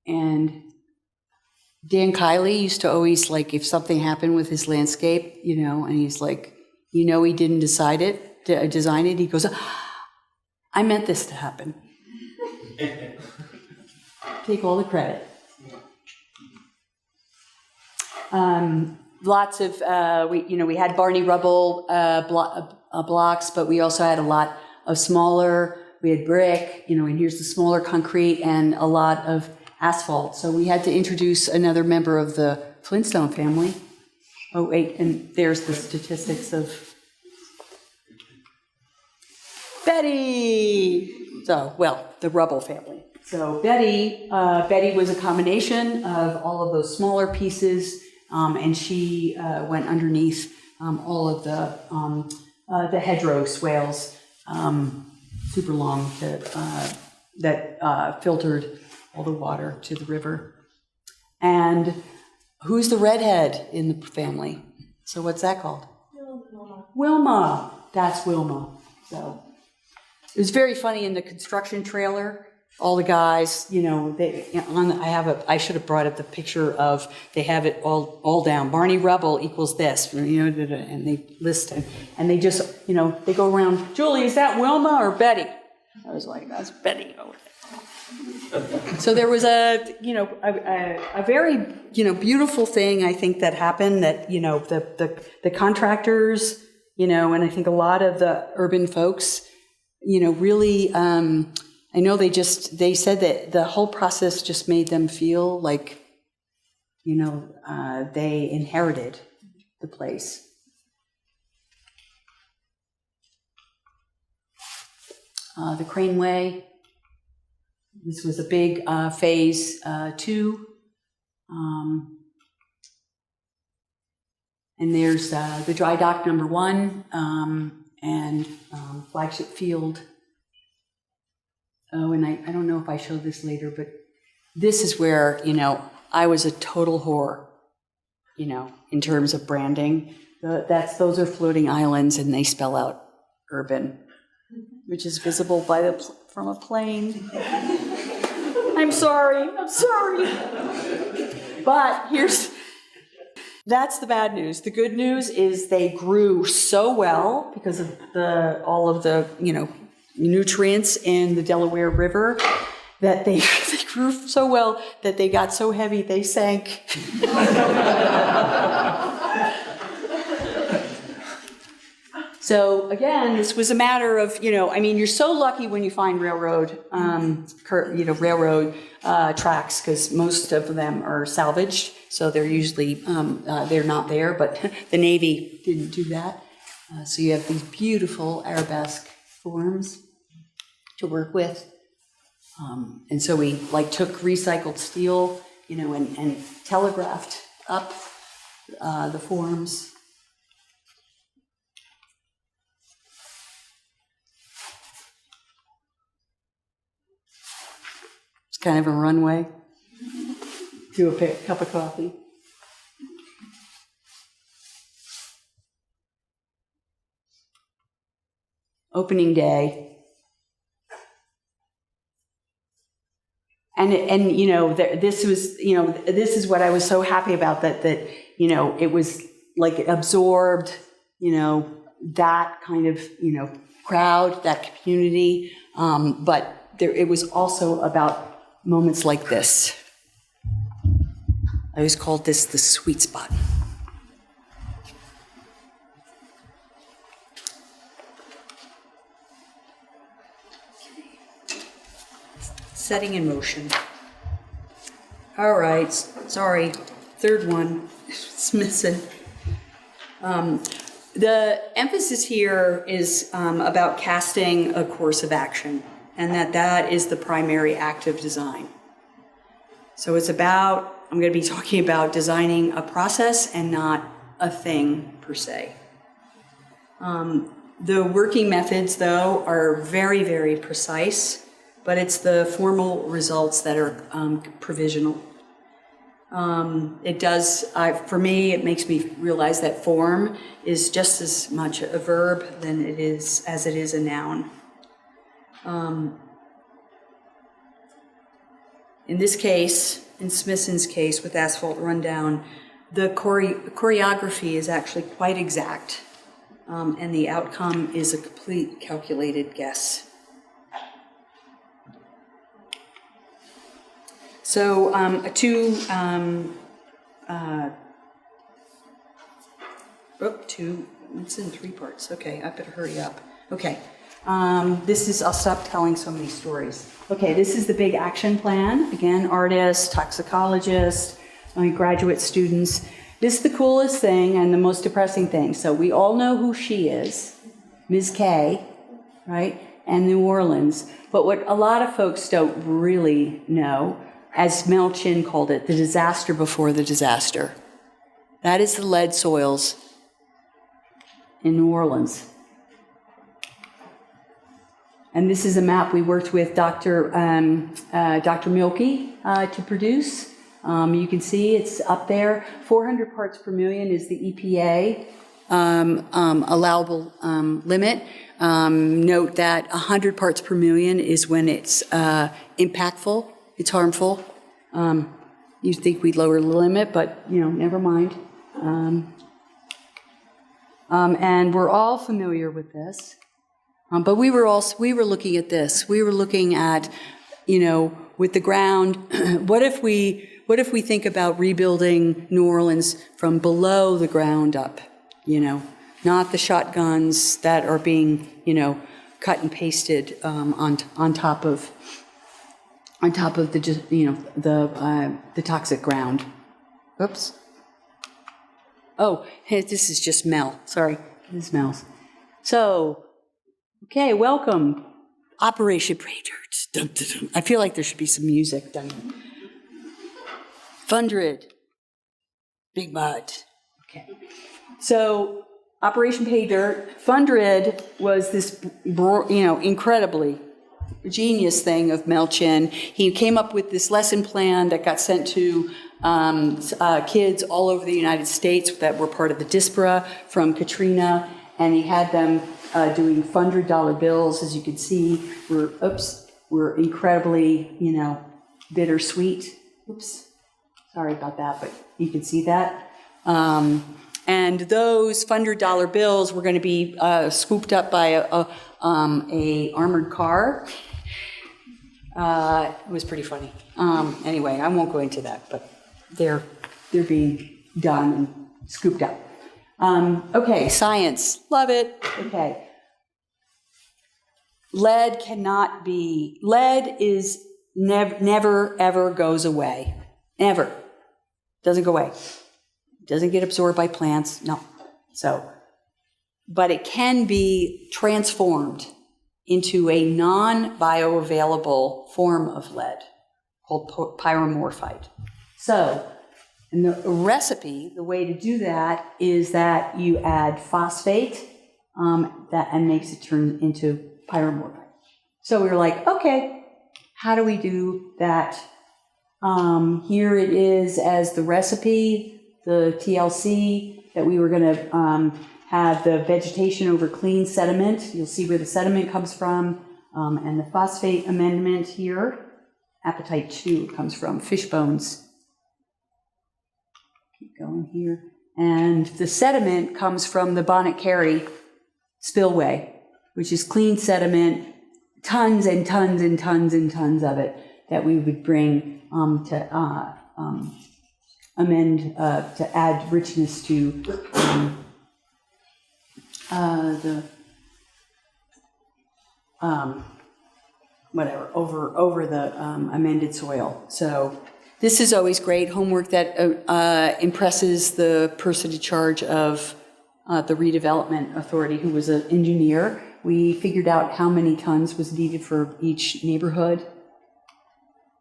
And Dan Kiley used to always, like, if something happened with his landscape, and he's like, he didn't design it, he goes, "I meant this to happen." Take all the credit. Lots of, we had Barney Rubble blocks, but we also had a lot of smaller, we had brick, and here's the smaller concrete, and a lot of asphalt. So we had to introduce another member of the Flintstone family. Oh, wait, and there's the statistics of Betty. The Rubble family. So Betty was a combination of all of those smaller pieces, and she went underneath all of the hedgerow swales, super long, that filtered all the water to the river. And who's the redhead in the family? So what's that called? Wilma. That's Wilma. So it was very funny in the construction trailer. all the guys, I should have brought up the picture of, they have it all down. Barney Rubble equals this, and they list it. And they just, they go around, Julie, is that Wilma or Betty? I was like, that's Betty. So there was a very, beautiful thing, I think, that happened, that, the contractors, and I think a lot of the urban folks, really, I know they said that the whole process just made them feel like, they inherited the place. The Craneway, this was a big phase 2. And there's the dry dock number 1 and flagship field. Oh, and I don't know if I showed this later, but this is where, I was a total whore, in terms of branding. Those are floating islands, and they spell out urban, which is visible from a plane. I'm sorry. But that's the bad news. The good news is they grew so well because of all of the, nutrients in the Delaware River, that they grew so well that they got so heavy they sank. So again, this was a matter of, you're so lucky when you find railroad tracks, because most of them are salvaged, so they're usually they're not there. But the Navy didn't do that, so you have these beautiful arabesque forms to work with, and so we took recycled steel, and telegraphed up the forms. It's kind of a runway to a cup of coffee. Opening day. And this was, this is what I was so happy about, that it was like it absorbed, that kind of, crowd, that community. But it was also about moments like this. I always called this the sweet spot. Setting in motion. All right, sorry, third one, it's missing. The emphasis here is about casting a course of action, and that is the primary act of design. So I'm going to be talking about designing a process and not a thing per se. The working methods, though, are very, very precise, but it's the formal results that are provisional. For me, it makes me realize that form is just as much a verb as it is a noun. In this case, in Smithson's case with Asphalt Rundown, the choreography is actually quite exact, and the outcome is a complete calculated guess. So it's in 3 parts. Okay, I better hurry up. Okay, I'll stop telling so many stories. Okay, this is the big action plan. Again, artists, toxicologists, my graduate students. This is the coolest thing and the most depressing thing. So we all know who she is, Ms. K, right? And New Orleans. But what a lot of folks don't really know, as Mel Chin called it, the disaster before the disaster. That is the lead soils in New Orleans. And this is a map we worked with Dr. Milky to produce. You can see it's up there. 400 parts per million is the EPA allowable limit. Note that 100 parts per million is when it's impactful, it's harmful. You'd think we'd lower the limit, but, never mind. And we're all familiar with this. But we were looking at this. We were looking at, with the ground, what if we think about rebuilding New Orleans from below the ground up, not the shotguns that are being, cut and pasted on top of the toxic ground. Oops. Oh, hey, this is just Mel. Sorry, this smells. So, okay, welcome, Operation Prater. I feel like there should be some music done. Fundred, Big Mud. Okay, so Operation Pay Dirt. Fundred was this, incredibly genius thing of Mel Chin. He came up with this lesson plan that got sent to kids all over the United States that were part of the diaspora from Katrina, and he had them doing $100 bills, as you can see, were incredibly, bittersweet. Oops, sorry about that, but you can see that. And those $100 bills were going to be scooped up by a armored car. It was pretty funny. Anyway, I won't go into that, but they're being done and scooped up. Okay, science, love it. Okay. Lead is never, ever goes away. Never. Doesn't go away. Doesn't get absorbed by plants, no. But it can be transformed into a non-bioavailable form of lead called pyromorphite. So, in the recipe, the way to do that is that you add phosphate and makes it turn into pyromorphite. So we were like, okay, how do we do that? Here it is as the recipe, the TLC, that we were going to have the vegetation over clean sediment. You'll see where the sediment comes from, and the phosphate amendment here. Apatite 2 comes from fish bones. Keep going here. And the sediment comes from the Bonnet Carré spillway, which is clean sediment, tons and tons and tons and tons of it that we would bring to amend, to add richness to over the amended soil. So this is always great homework that impresses the person in charge of the redevelopment authority, who was an engineer. We figured out how many tons was needed for each neighborhood.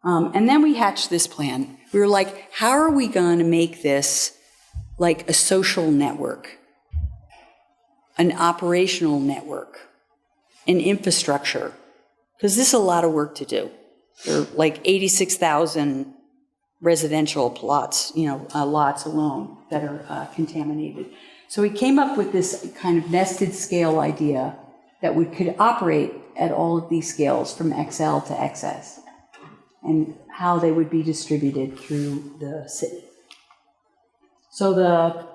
And then we hatched this plan. We were like, how are we going to make this like a social network, an operational network, an infrastructure? Because this is a lot of work to do. There are like 86,000 residential plots, lots alone that are contaminated. So we came up with this kind of nested scale idea that we could operate at all of these scales from XL to XS, and how they would be distributed through the city. So the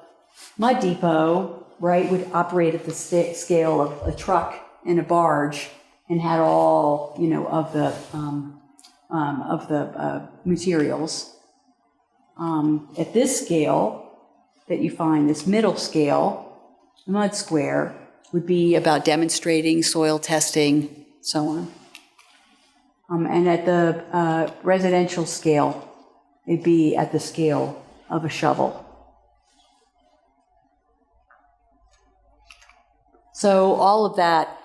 mud depot, right, would operate at the scale of a truck and a barge, and had all, of the materials. At this scale that you find, this middle scale, the mud square, would be about demonstrating soil testing, so on. And at the residential scale, it'd be at the scale of a shovel. So all of that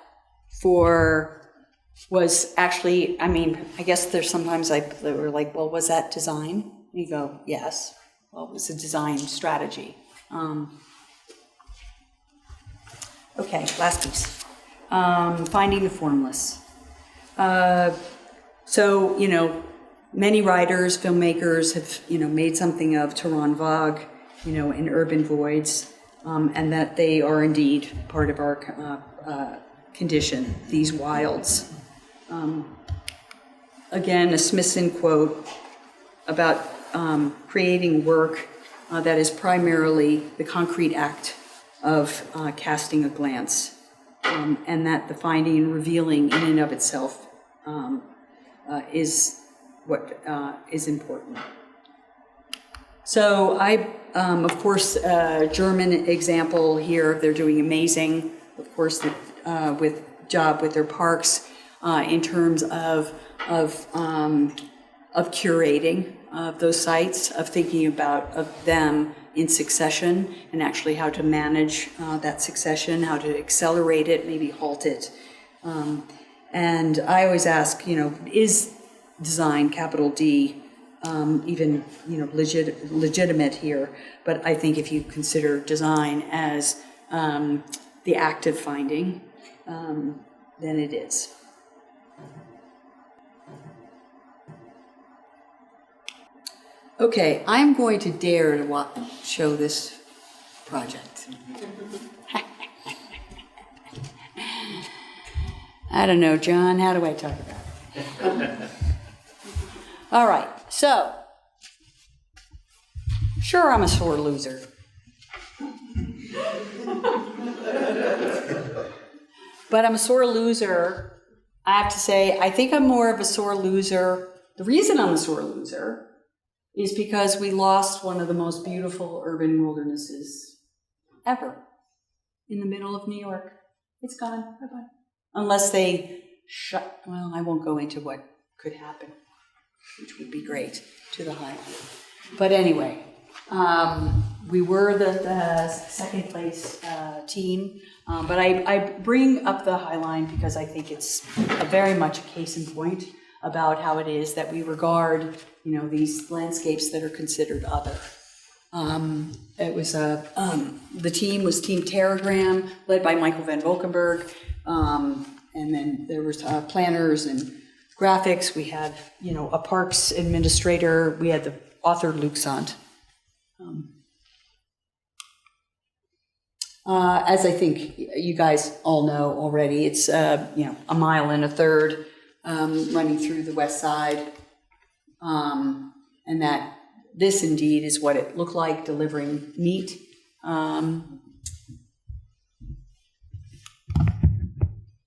was actually, I guess there's sometimes they were like, well, was that design? You go, yes. Well, it was a design strategy. Okay, last piece. Finding the formless. So, many writers, filmmakers have, made something of Tehran Vague, in Urban Voids. and that they are indeed part of our condition, these wilds. Again, a Smithson quote about creating work that is primarily the concrete act of casting a glance, and that the finding and revealing in and of itself is what is important. So I, of course, German example here, they're doing amazing, of course, with their parks in terms of curating those sites, of thinking about them in succession, and actually how to manage that succession, how to accelerate it, maybe halt it. And I always ask, is design, capital D, even legitimate here? But I think if you consider design as the act of finding, then it is. Okay, I'm going to dare to show this project. I don't know, John, how do I talk about it? All right, so, sure, I'm a sore loser. But I'm a sore loser. I have to say, I think I'm more of a sore loser. The reason I'm a sore loser is because we lost one of the most beautiful urban wildernesses ever in the middle of New York. It's gone. Bye-bye. Unless they well, I won't go into what could happen, which would be great to the highland. But anyway, we were the second place team, but I bring up the High Line because I think it's very much a case in point about how it is that we regard, these landscapes that are considered other. It was the team was Team Terragram, led by Michael van Valkenburg, and then there was planners and graphics. We had, a parks administrator. We had the author Luc Sant. As I think you guys all know already, it's a mile and a third running through the west side, and that this indeed is what it looked like, delivering meat.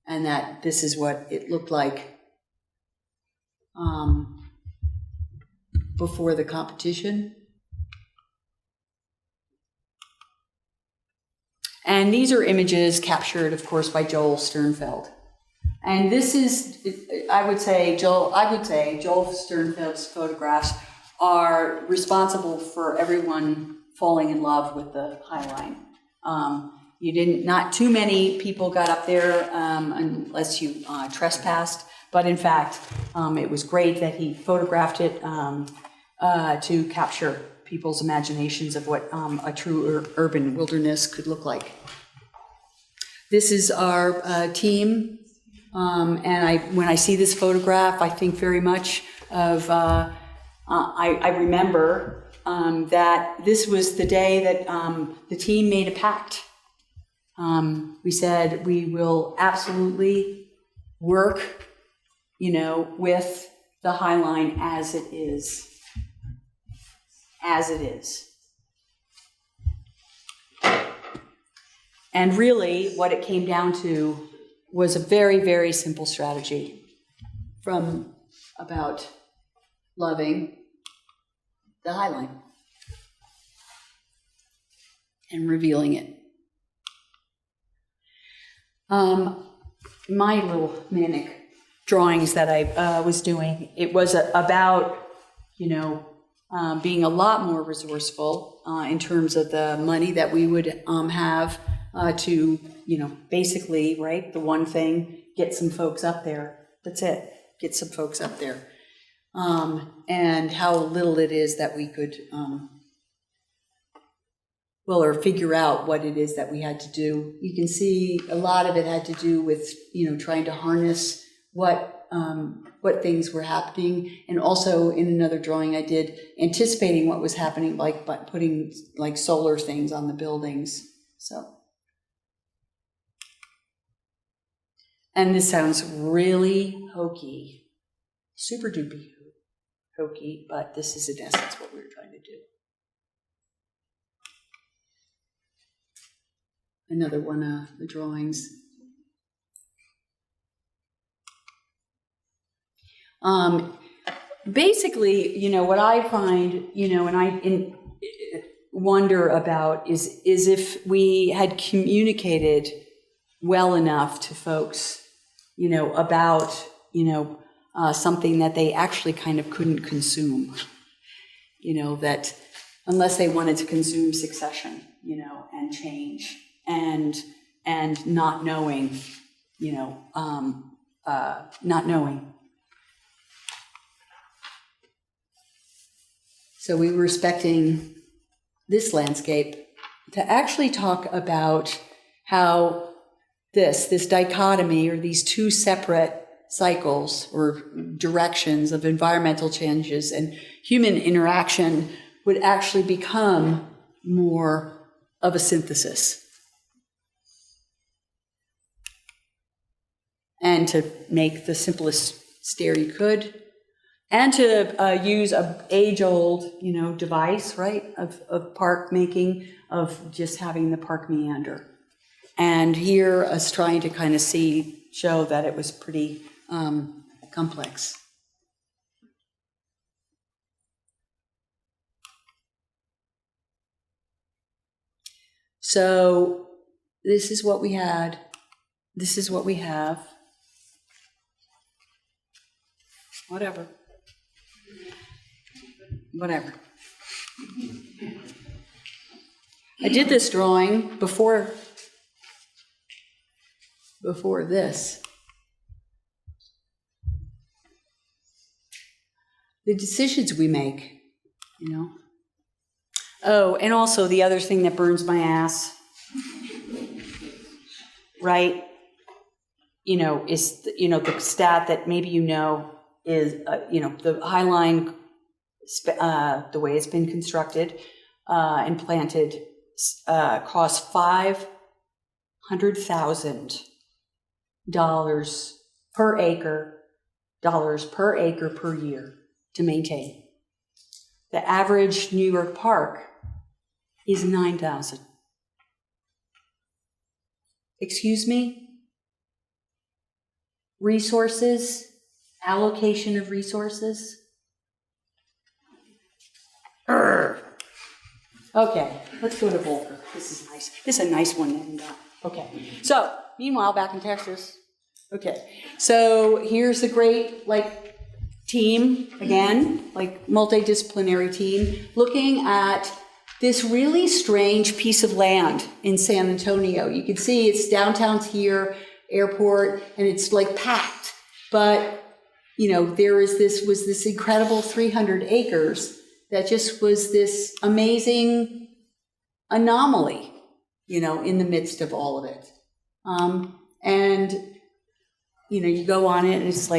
And that this is what it looked like before the competition. And these are images captured, of course, by Joel Sternfeld. And this is, I would say Joel Sternfeld's photographs are responsible for everyone falling in love with the High Line. Not too many people got up there unless you trespassed, but in fact, it was great that he photographed it to capture people's imaginations of what a true urban wilderness could look like. This is our team, and when I see this photograph, I think very much of, I remember that this was the day that the team made a pact. We said we will absolutely work, with the High Line as it is. As it is. And really, what it came down to was a very, very simple strategy from about loving the High Line and revealing it. My little manic drawings that I was doing, it was about, being a lot more resourceful in terms of the money that we would have to, basically, right, the one thing, get some folks up there. That's it, get some folks up there. And how little it is that we could, or figure out what it is that we had to do. You can see a lot of it had to do with, trying to harness what things were happening, and also in another drawing I did, anticipating what was happening, like by putting like solar things on the buildings, So, and this sounds really hokey, super duper hokey, but this is in essence what we were trying to do. Another one of the drawings. Basically, you know, what I find, you know, and I wonder about is if we had communicated well enough to folks, you know, about, you know, something that they actually kind of couldn't consume, you know, that unless they wanted to consume succession, you know, and change and not knowing, you know, not knowing. So we were expecting this landscape to actually talk about how this dichotomy, or these two separate cycles or directions of environmental changes and human interaction, would actually become more of a synthesis. And to make the simplest stair you could, and to use an age-old, you know, device, right, of park making, of just having the park meander. And here, us trying to kind of show that it was pretty complex. So this is what we had. This is what we have. Whatever. I did this drawing before this. The decisions we make, you know. Oh, and also the other thing that burns my ass, right? You know, is the stat that maybe you know is the High Line. The way it's been constructed and planted costs $500,000 per acre per year to maintain. The average New York park is $9,000. Excuse me? Resources, allocation of resources. Okay, let's go to Volker. This is nice. This is a nice one. And, okay, so meanwhile, back in Texas. Okay, so here's the great team again, multidisciplinary team, looking at this really strange piece of land in San Antonio. You can see it's downtown's here, airport, and it's packed. But there was this incredible 300 acres. That just was this amazing anomaly, in the midst of all of it. You go on it and it's a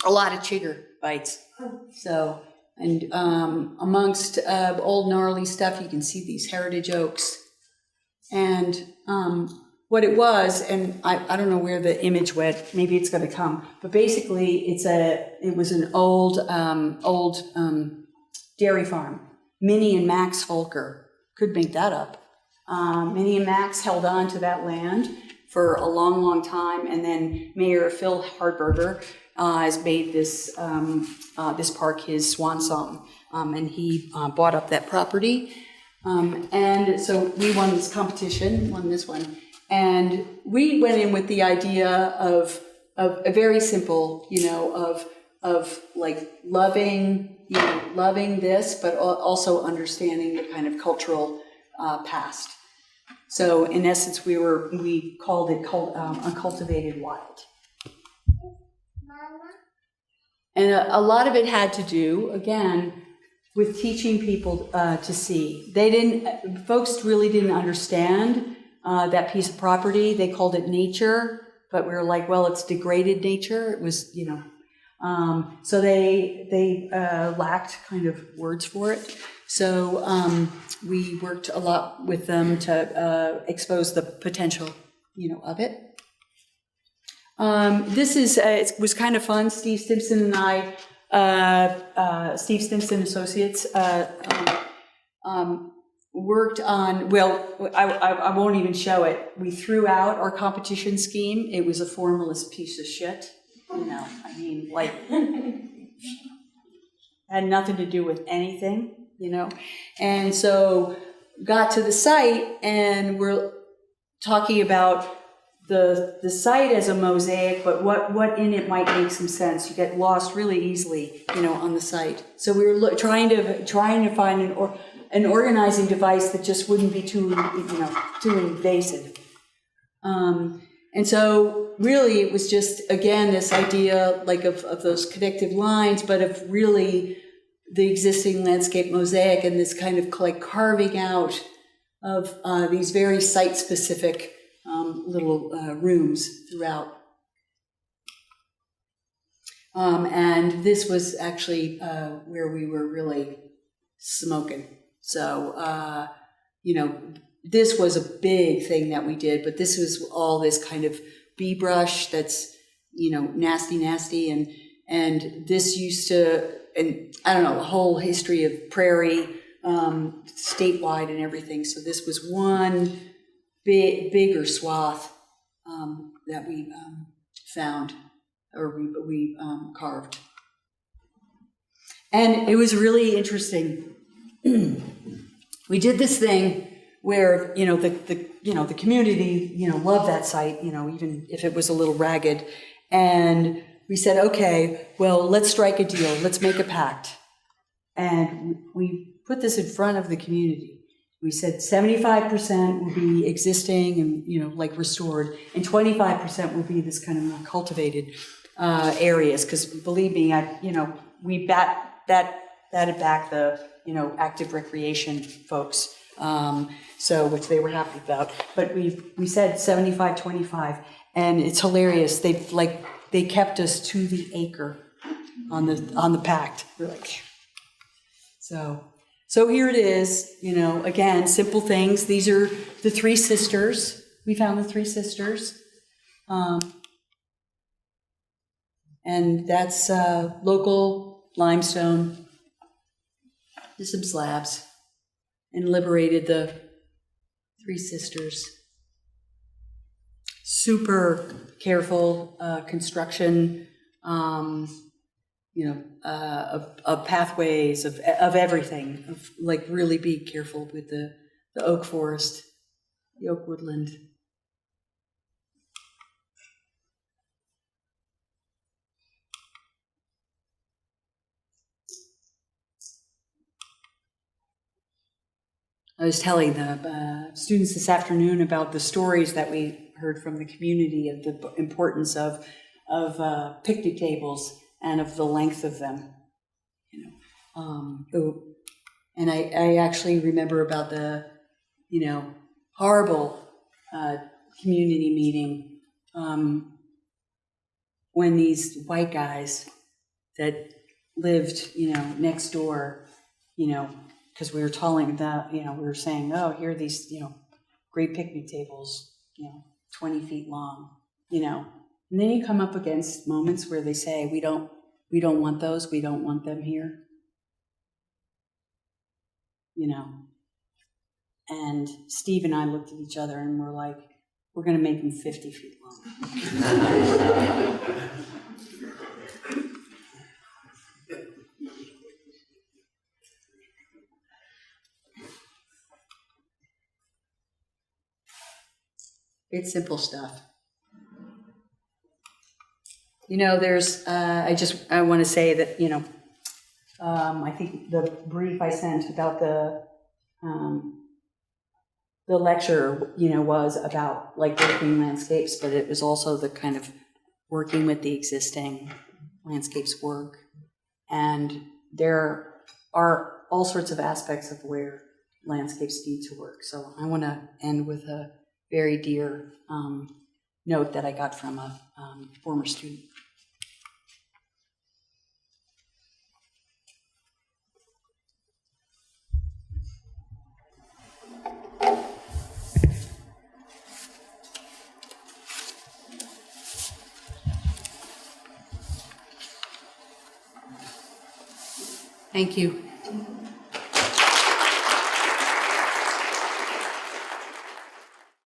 lot of chigger bites. So, and amongst old gnarly stuff, you can see these heritage oaks. And what it was, and I don't know where the image went, maybe it's going to come, but basically it was an old dairy farm. Minnie and Max Volker, could make that up. Minnie and Max held on to that land for a long, long time, and then Mayor Phil Hardberger has made this park his swan song, and he bought up that property. And so we won this competition, won this one. And we went in with the idea of a very simple, of loving this, but also understanding the kind of cultural past. So in essence, we called it uncultivated wild. And a lot of it had to do, again, with teaching people to see. Folks really didn't understand that piece of property. They called it nature, but we were like, well, it's degraded nature. It was, So they lacked kind of words for it. So we worked a lot with them to expose the potential, of it. This is it was kind of fun. Steve Stimson and I, Steve Stimson Associates, worked on. Well, I won't even show it. We threw out our competition scheme. It was a formalist piece of shit. I mean, like, had nothing to do with anything, And so got to the site and we're talking about the site as a mosaic, but what in it might make some sense. You get lost really easily, on the site. So we were trying to find an organizing device that just wouldn't be too invasive. And so really it was just, again, this idea like of those connective lines, but of really the existing landscape mosaic and this kind of like carving out of these very site-specific little rooms throughout. And this was actually where we were really smoking. So, this was a big thing that we did, but this was all this kind of bee brush that's, nasty. And this used to, and I don't know, a whole history of prairie, statewide and everything. So this was one bigger swath that we found, or we carved. And it was really interesting. We did this thing where, the community, loved that site, even if it was a little ragged. And we said, okay, well, let's strike a deal. Let's make a pact. And we put this in front of the community. We said 75% will be existing and, restored, and 25% will be this kind of more cultivated areas. Because believe me, we batted back the, active recreation folks. So, which they were happy about, but we said 75-25, and it's hilarious. They kept us to the acre on the pact. We're like, so here it is. Again, simple things. These are the three sisters. We found the three sisters, and that's local limestone. Just some slabs. And liberated the three sisters. Super careful construction, of pathways, of everything. Of really be careful with the oak forest, the oak woodland. I was telling the students this afternoon about the stories that we heard from the community of the importance of picnic tables and of the length of them. And I actually remember about the, horrible community meeting when these white guys that lived, next door, because we were telling that, we were saying, oh, here are these, great picnic tables, 20 feet long, and then you come up against moments where they say, we don't want those, we don't want them here, and Steve and I looked at each other and we're like, we're going to make them 50 feet long. It's simple stuff. There's, I want to say that, I think the brief I sent about the lecture, was about working landscapes, but it was also the kind of working with the existing landscapes work. And there are all sorts of aspects of where landscapes need to work. So I want to end with a very dear note that I got from a former student. Thank you.